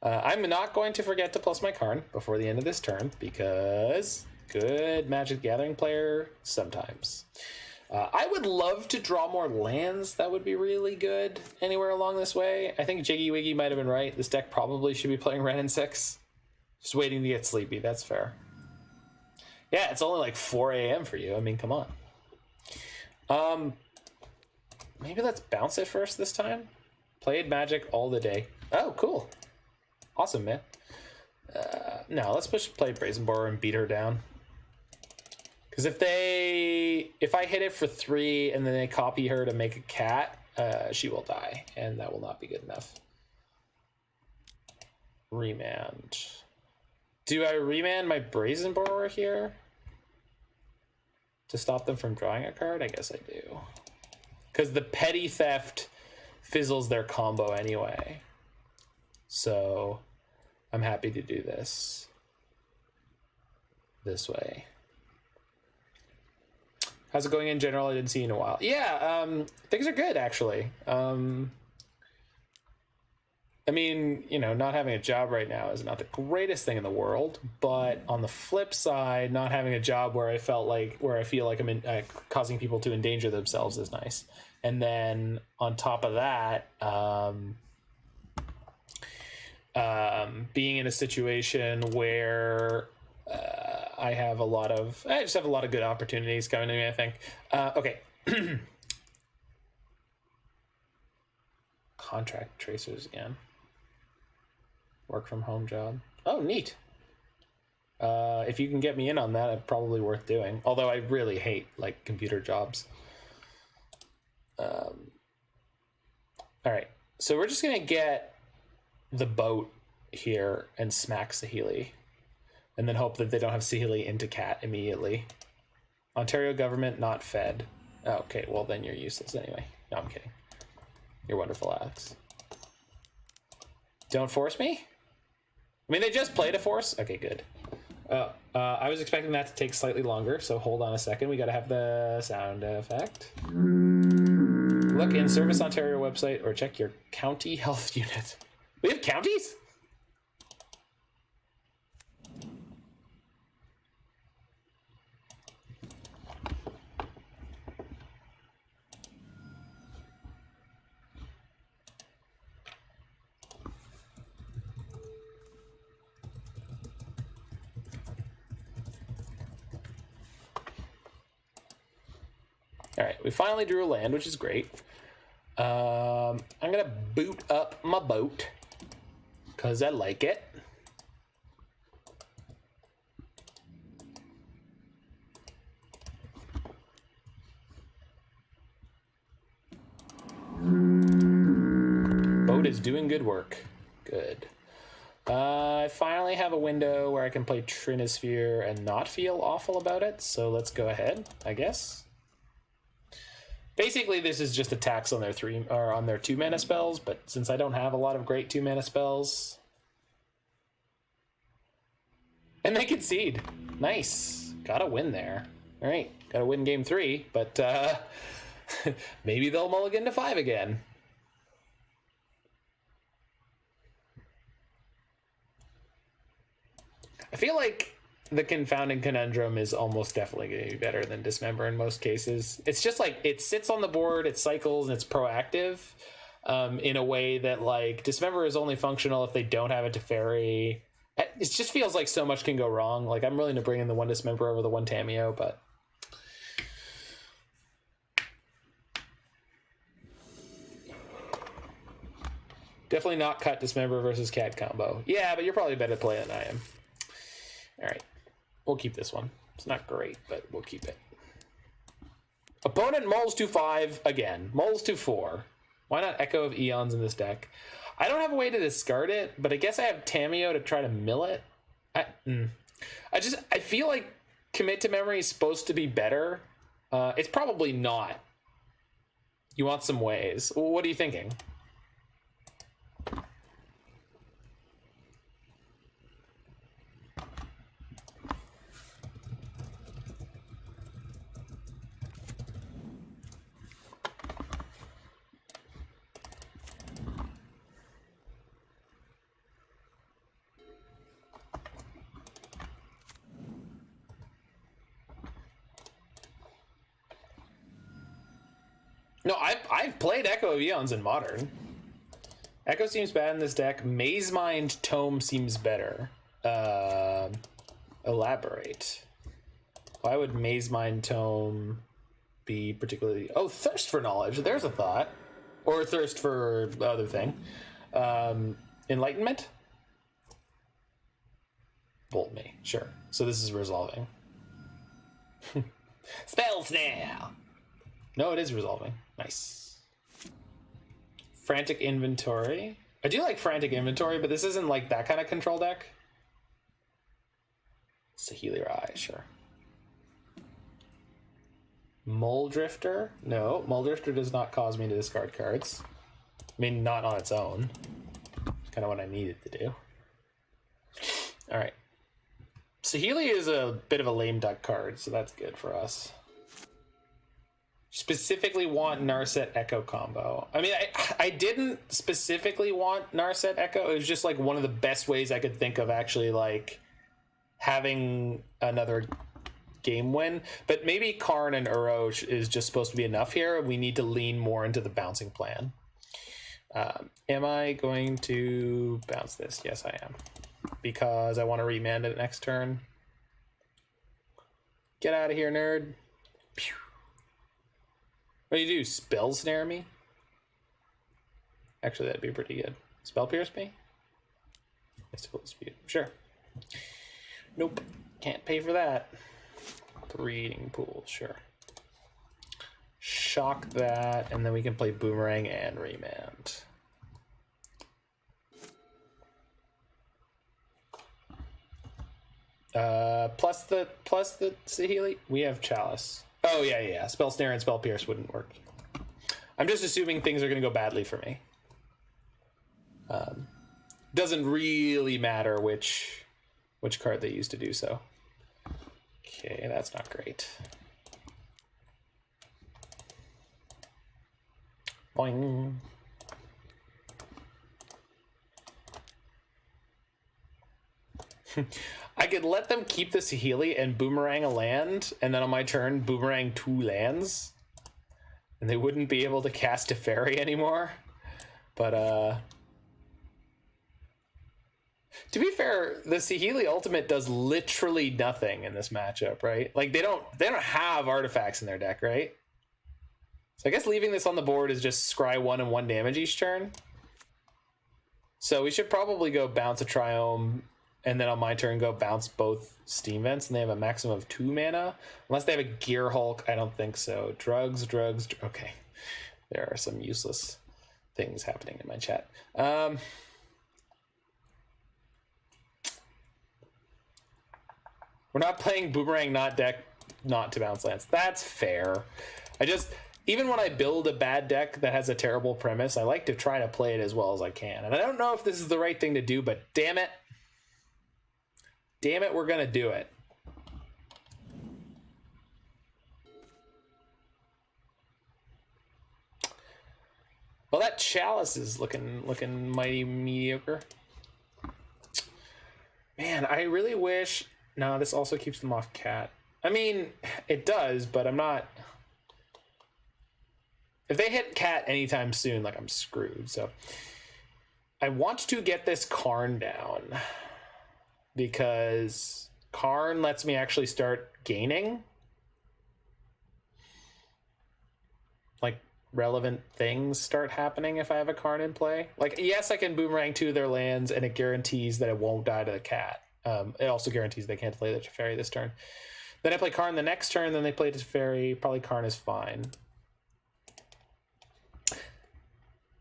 I'm not going to forget to plus my Karn before the end of this turn, because good Magic the Gathering player sometimes. I would love to draw more lands. That would be really good anywhere along this way. I think Jiggy Wiggy might have been right. This deck probably should be playing Ren and 6. Just waiting to get sleepy, that's fair. Yeah, it's only like 4 a.m. for you. I mean, come on. Maybe let's bounce it first this time. Played Magic all the day. Oh, cool. Awesome, man. No, let's play Brazen Borrower and beat her down. Because if I hit it for 3 and then they copy her to make a cat, she will die, and that will not be good enough. Remand. Do I remand my Brazen Borrower here to stop them from drawing a card? I guess I do. Because the Petty Theft fizzles their combo anyway. So I'm happy to do this way. How's it going in general? I didn't see you in a while. Yeah, things are good, actually. I mean, you know, not having a job right now is not the greatest thing in the world, but on the flip side, not having a job where I feel like I'm causing people to endanger themselves is nice. And then on top of that, being in a situation where I just have a lot of good opportunities coming to me, I think. Okay. Contract tracers again. Work from home job. Oh, neat. If you can get me in on that, it's probably worth doing. Although I really hate like computer jobs. So we're just going to get the boat here and smack Saheeli. And then hope that they don't have Saheeli into Cat immediately. Ontario government not fed. Oh, okay, well then you're useless anyway. No, I'm kidding. You're wonderful, Alex. Don't force me? I mean, they just played a force? Okay, good. I was expecting that to take slightly longer, so hold on a second. We gotta have the sound effect. Look in Service Ontario website or check your county health unit. We have counties? All right, we finally drew a land, which is great. I'm gonna boot up my boat because I like it. Boat is doing good work. Good. I finally have a window where I can play Trinisphere and not feel awful about it, so let's go ahead, I guess. Basically, this is just a tax on their 2 mana spells, but since I don't have a lot of great 2 mana spells, and they concede. Nice, got a win there. All right, got to win game 3, but maybe they'll mulligan to 5 again. I feel like the Confounding Conundrum is almost definitely going to be better than Dismember in most cases. It's just like it sits on the board, it cycles, and it's proactive in a way that like Dismember is only functional if they don't have a Teferi. It just feels like so much can go wrong. Like I'm willing to bring in the 1 Dismember over the 1 Tamiyo, but definitely not cut Dismember versus Cat combo. Yeah, but you're probably better at play than I am. All right. We'll keep this one. It's not great, but we'll keep it. Opponent mulls to 5 again. Mulls to 4. Why not Echo of Eons in this deck? I don't have a way to discard it, but I guess I have Tamiyo to try to mill it. I feel like Commit to Memory is supposed to be better. It's probably not. You want some ways. What are you thinking? No, I've played Echo of Eons in Modern. Echo seems bad in this deck. Mazemind Tome seems better. Elaborate. Why would Mazemind Tome be particularly... Oh, Thirst for Knowledge. There's a thought. Or Thirst for the other thing. Enlightenment? Bolt me. Sure. So this is resolving. Spell Snare! No, it is resolving. Nice. Frantic Inventory. I do like Frantic Inventory, but this isn't like that kind of control deck. Saheeli Rai, sure. Mole Drifter? No, Mole Drifter does not cause me to discard cards. I mean, not on its own. It's kind of what I needed to do. Alright. Saheeli is a bit of a lame duck card, so that's good for us. Specifically want Narset Echo combo. I mean, I didn't specifically want Narset Echo. It was just like one of the best ways I could think of actually like having another game win. But maybe Karn and Uro is just supposed to be enough here. We need to lean more into the bouncing plan. Am I going to bounce this? Yes, I am. Because I want to remand it next turn. Get out of here, nerd. Pew. What do you do? Spell Snare me? Actually, that'd be pretty good. Spell Pierce me? Mystical Dispute. Sure. Nope. Can't pay for that. Breeding Pool. Sure. Shock that, and then we can play Boomerang and Remand. Plus the Saheeli. We have Chalice. Oh yeah. Spell Snare and Spell Pierce wouldn't work. I'm just assuming things are going to go badly for me. Doesn't really matter which card they use to do so. Okay, that's not great. Boing. I could let them keep the Saheeli and Boomerang a land, and then on my turn, Boomerang 2 lands. And they wouldn't be able to cast Teferi anymore. But, to be fair, the Saheeli Ultimate does literally nothing in this matchup, right? Like, they don't have artifacts in their deck, right? So I guess leaving this on the board is just scry 1 and 1 damage each turn. So we should probably go bounce a Triome, and then on my turn go bounce both Steam Vents, and they have a maximum of 2 mana. Unless they have a Gear Hulk, I don't think so. Drugs. Okay. There are some useless things happening in my chat. We're not playing Boomerang not deck not to bounce lands. That's fair. Even when I build a bad deck that has a terrible premise, I like to try to play it as well as I can. And I don't know if this is the right thing to do, but damn it. Damn it, we're gonna do it. Well, that Chalice is looking mighty mediocre. Man, I really wish... No, this also keeps them off Cat. I mean, it does, but I'm not... If they hit Cat anytime soon, like, I'm screwed. So I want to get this Karn down because Karn lets me actually start gaining like relevant things start happening if I have a Karn in play. Like, yes, I can Boomerang 2 their lands and it guarantees that it won't die to the Cat. It also guarantees they can't play the Teferi this turn. Then I play Karn the next turn, then they play Teferi. Probably Karn is fine.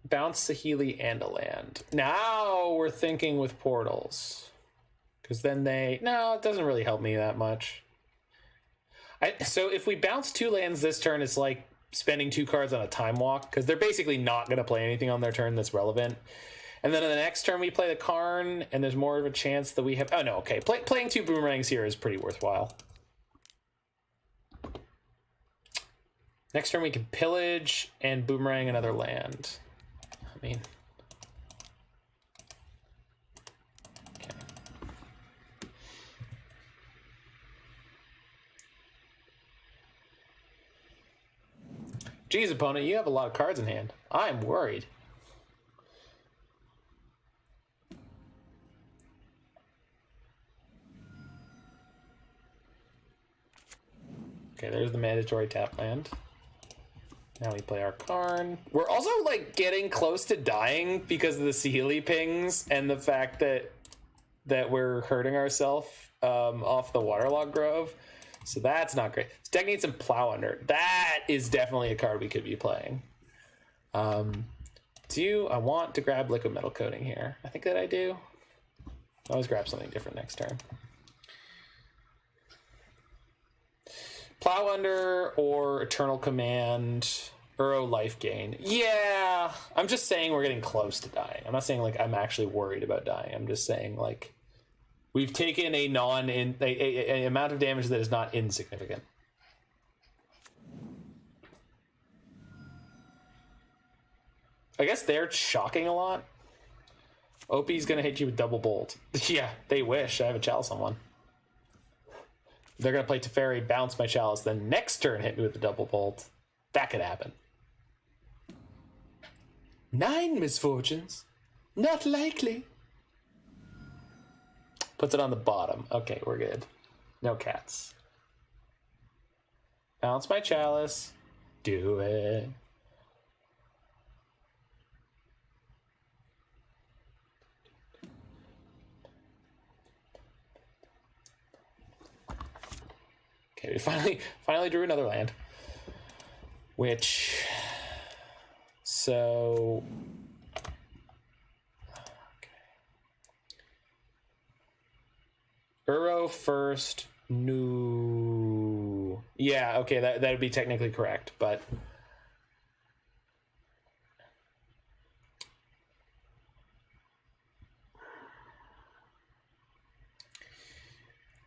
Bounce Saheeli and a land. Now we're thinking with portals. Because then no, it doesn't really help me that much. So if we bounce 2 lands this turn, it's like spending 2 cards on a Time Walk. Because they're basically not going to play anything on their turn that's relevant. And then on the next turn we play the Karn, and there's more of a chance that we have... Oh no, okay. Playing 2 Boomerangs here is pretty worthwhile. Next turn we can pillage and Boomerang another land. I mean... Okay. Geez, opponent, you have a lot of cards in hand. I'm worried. Okay, there's the mandatory tap land. Now we play our Karn. We're also, like, getting close to dying because of the Saheeli pings and the fact that we're hurting ourselves off the Waterlogged Grove. So that's not great. This deck needs some Plow Under. That is definitely a card we could be playing. I want to grab Liquimetal Coating here? I think that I do. I'll always grab something different next turn. Plow Under or Eternal Command, Uro Life Gain. Yeah, I'm just saying we're getting close to dying. I'm not saying like I'm actually worried about dying. I'm just saying like we've taken an amount of damage that is not insignificant. I guess they're shocking a lot. OP's gonna hit you with Double Bolt. Yeah, they wish. I have a Chalice on one. They're going to play Teferi, bounce my Chalice, then next turn hit me with the Double Bolt. That could happen. 9 misfortunes. Not likely. Puts it on the bottom. Okay, we're good. No cats. Bounce my Chalice. Do it. Okay, we finally drew another land. Which... So... Okay. Uro first. No. Yeah, okay, that would be technically correct, but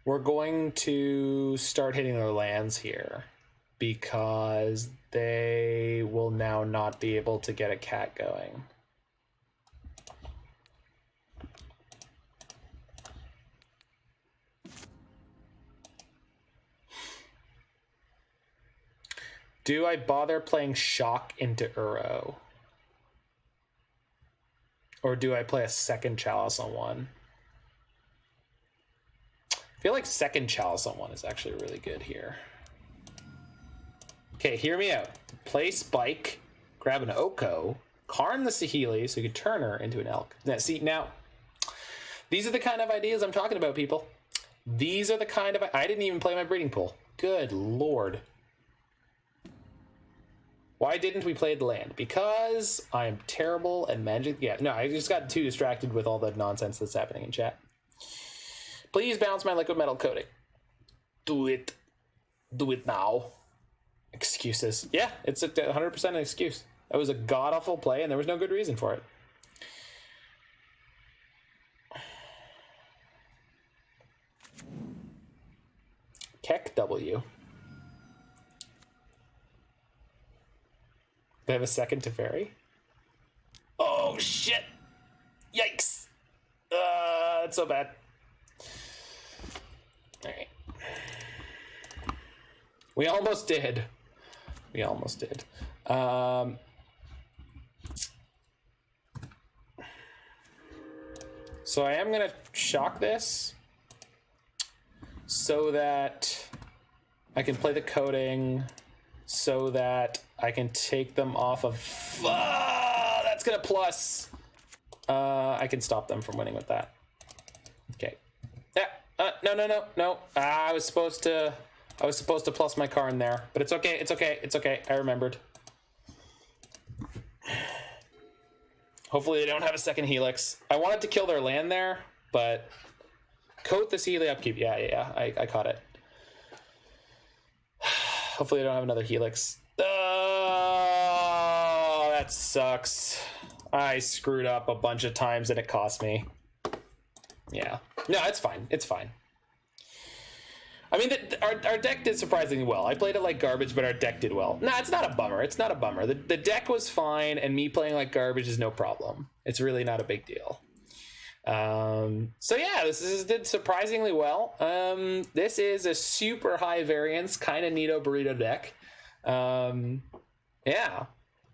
we're going to start hitting their lands here because they will now not be able to get a cat going. Do I bother playing Shock into Uro? Or do I play a second Chalice on one? I feel like second Chalice on one is actually really good here. Okay, hear me out. Play Spike, grab an Oko, Karn the Saheeli so you can turn her into an Elk. Now, see, now, these are the kind of ideas I'm talking about, people. These are the kind of... I didn't even play my breeding pool. Good lord. Why didn't we play the land? Because I am terrible at Magic. Yeah, no, I just got too distracted with all the nonsense that's happening in chat. Please bounce my Liquimetal Coating. Do it. Do it now. Excuses. Yeah, it's 100% an excuse. That was a god-awful play, and there was no good reason for it. Keck W. They have a second Teferi. Oh, shit. Yikes. That's so bad. All right. We almost did. We almost did. So I am going to shock this so that I can play the coating so that I can take them off of... that's going to plus. I can stop them from winning with that. Okay. Yeah. No. I was supposed to plus my Karn there, but it's okay. It's okay. I remembered. Hopefully they don't have a second Helix. I wanted to kill their land there, but coat this Helix upkeep. Yeah. I caught it. Hopefully they don't have another Helix. Oh, that sucks. I screwed up a bunch of times and it cost me. Yeah. No, it's fine. It's fine. I mean, our deck did surprisingly well. I played it like garbage, but our deck did well. Nah, it's not a bummer. It's not a bummer. The deck was fine, and me playing like garbage is no problem. It's really not a big deal. So yeah, this did surprisingly well. This is a super high variance, kind of neato burrito deck. Yeah.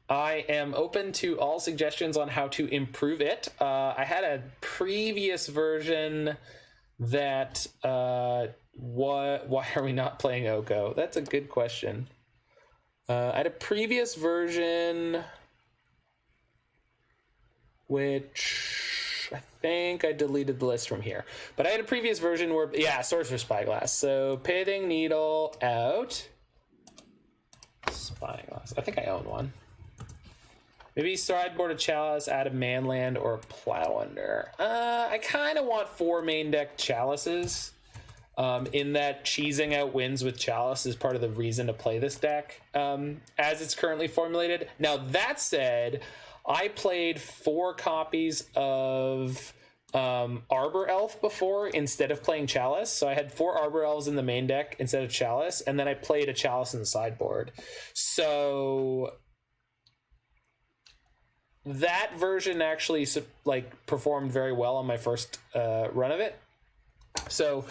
I am open to all suggestions on how to improve it. I had a previous version that... why are we not playing Oko? That's a good question. I had a previous version which I think I deleted the list from here. But I had a previous version where, yeah, Sorcerer's Spyglass. So Pithing Needle out. Spyglass. I think I own one. Maybe sideboard a Chalice, add a Manland, or a Plow Under. I kind of want 4 main deck Chalices. In that cheesing out wins with Chalice is part of the reason to play this deck as it's currently formulated. Now, that said, I played 4 copies of Arbor Elf before instead of playing Chalice. So I had 4 Arbor Elves in the main deck instead of Chalice, and then I played a Chalice in the sideboard. So that version actually performed very well on my first run of it. So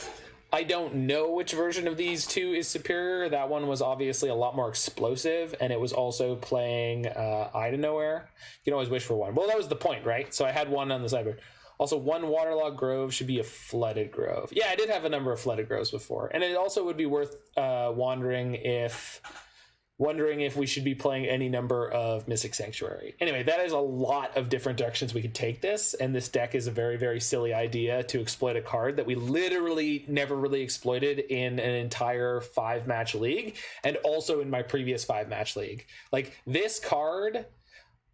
I don't know which version of these two is superior. That one was obviously a lot more explosive, and it was also playing Eye to Nowhere. You can always wish for one. Well, that was the point, right? So I had one on the sideboard. Also, 1 Waterlogged Grove should be a Flooded Grove. Yeah, I did have a number of Flooded Groves before. And it also would be worth wondering if we should be playing any number of Mystic Sanctuary. Anyway, that is a lot of different directions we could take this, and this deck is a very, very silly idea to exploit a card that we literally never really exploited in an entire 5-match league, and also in my previous 5-match league. Like, this card...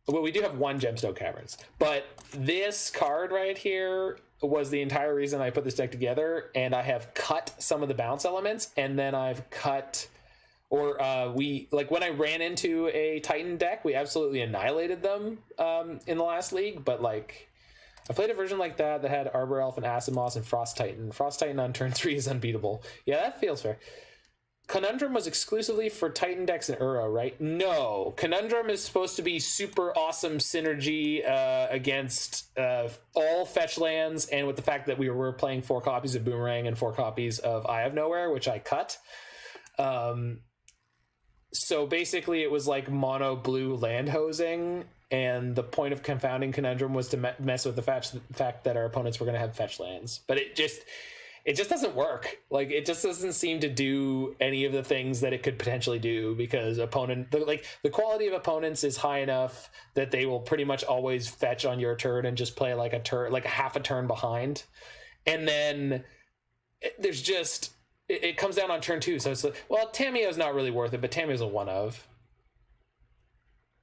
Well, we do have 1 Gemstone Caverns, but this card right here was the entire reason I put this deck together, and I have cut some of the bounce elements, and then I've cut, or when I ran into a Titan deck, we absolutely annihilated them in the last league, but like I played a version like that had Arbor Elf and Acid Moss and Frost Titan. Frost Titan on turn 3 is unbeatable. Yeah, that feels fair. Conundrum was exclusively for Titan decks and Uro, right? No. Conundrum is supposed to be super awesome synergy against all fetch lands, and with the fact that we were playing 4 copies of Boomerang and 4 copies of Eye of Nowhere, which I cut. So basically it was like mono blue land hosing, and the point of Confounding Conundrum was to mess with the fact that our opponents were going to have fetch lands. But it just doesn't work. Like, it just doesn't seem to do any of the things that it could potentially do, because the quality of opponents is high enough that they will pretty much always fetch on your turn and just play like a half a turn behind. And then there's just, it comes down on turn 2. So it's like, well, Tamiyo's not really worth it, but Tamiyo's a one of.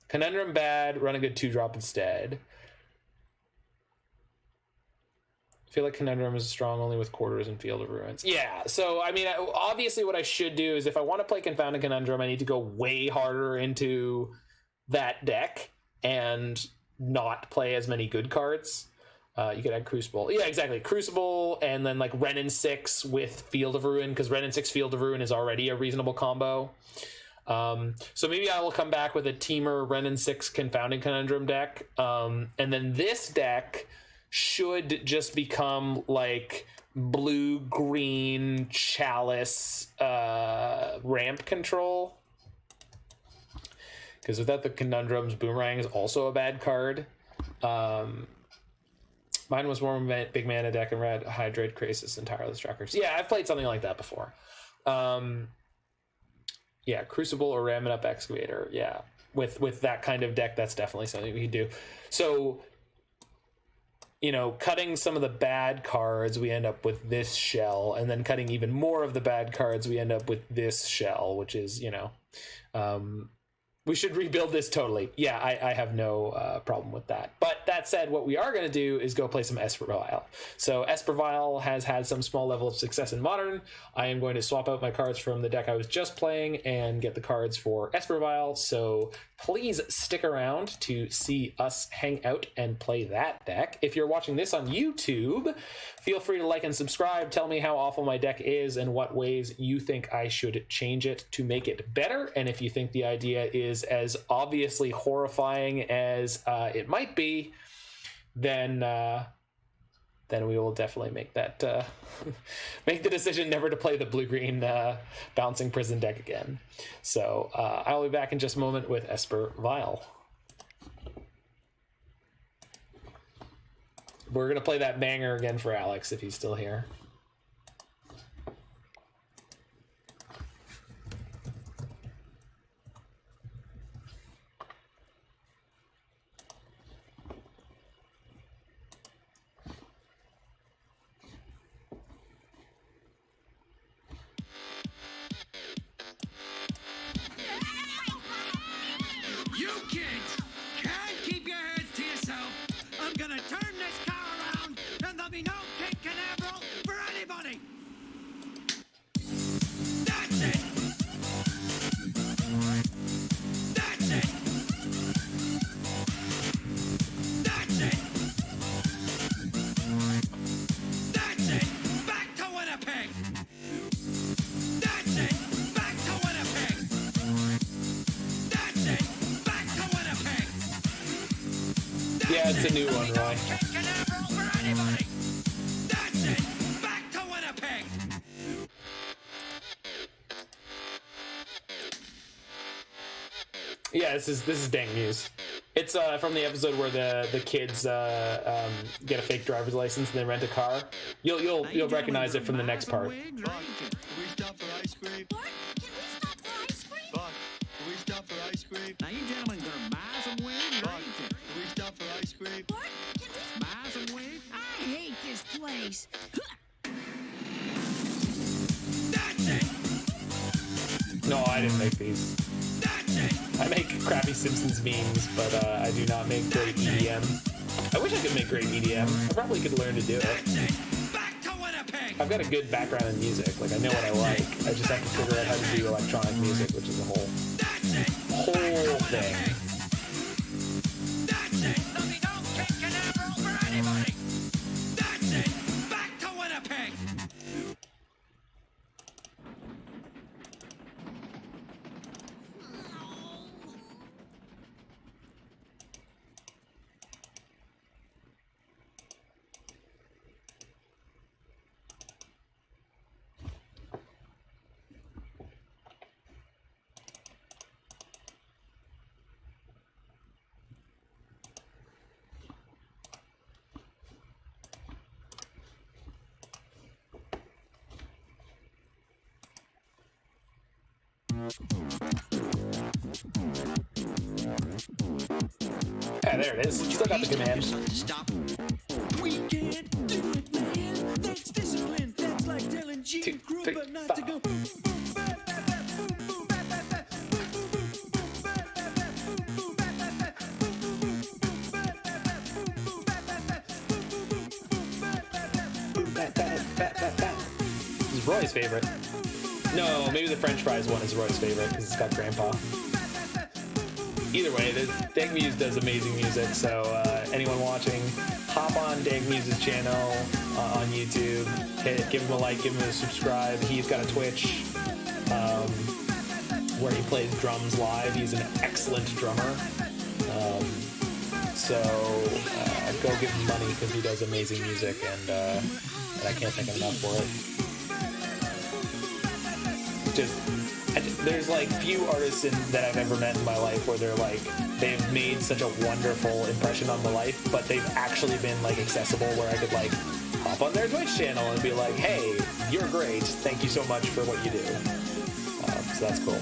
Conundrum bad, run a good 2-drop instead. I feel like Conundrum is strong only with Quarters and Field of Ruins. Yeah, so I mean, obviously what I should do is, if I want to play Confounding Conundrum, I need to go way harder into that deck and not play as many good cards. You could add Crucible. Yeah, exactly. Crucible, and then like Renin 6 with Field of Ruin, because Renin 6 Field of Ruin is already a reasonable combo. So maybe I will come back with a Teamer Renin 6 Confounding Conundrum deck. And then this deck should just become like blue-green Chalice ramp control. Because without the Conundrums, Boomerang is also a bad card. Mine was more big mana deck and red Hydrate, Krasis, and Tireless Trackers. Yeah, I've played something like that before. Yeah, Crucible or Ramming Up Excavator. Yeah, with that kind of deck, that's definitely something we could do. So, you know, cutting some of the bad cards, we end up with this shell, and then cutting even more of the bad cards, we end up with this shell, which is, you know, we should rebuild this totally. Yeah, I have no problem with that. But that said, what we are going to do is go play some Esper Vial. So Esper Vial has had some small level of success in Modern. I am going to swap out my cards from the deck I was just playing and get the cards for Esper Vial. So please stick around to see us hang out and play that deck. If you're watching this on YouTube, feel free to like and subscribe. Tell me how awful my deck is and what ways you think I should change it to make it better. And if you think the idea is as obviously horrifying as it might be, then we will definitely make that make the decision never to play the blue-green bouncing prison deck again. So I'll be back in just a moment with Esper Vial. We're gonna play that banger again for Alex if he's still here. Yeah, it's a new one, Roy. Yeah, this is Dang Muse. It's from the episode where the kids get a fake driver's license and they rent a car. You'll recognize it from the next part. Now, you gentlemen gonna buy some wigs, right? Can we stop for ice cream? What? Can we buy some wigs? I hate this place. That's it. No, I didn't make these. That's it. I make crappy Simpsons memes, but I do not make great EDM. I wish I could make great EDM. I probably could learn to do it. Back to Winnipeg. I've got a good background in music. Like, I know what I like. I just have to figure out how to do electronic music, which is a whole thing. That's it. Nothing don't kick an arrow for anybody. That's it. Back to Winnipeg. Yeah, there it is. Still got the command. Stop. We can't do it, man. That's discipline. That's like telling Gene 2, 3, Krupa not to go. 4. This is Roy's favorite. No, maybe the French fries one is Roy's favorite because it's got Grandpa. Either way, Dagmuse does amazing music, so anyone watching, hop on Dagmuse's channel on YouTube, give him a like, give him a subscribe. He's got a Twitch where he plays drums live. He's an excellent drummer. So go give him money because he does amazing music, and I can't thank him enough for it. There's like few artists that I've ever met in my life where they're like, they've made such a wonderful impression on my life, but they've actually been like accessible where I could like hop on their Twitch channel and be like, hey, you're great, thank you so much for what you do. So that's cool.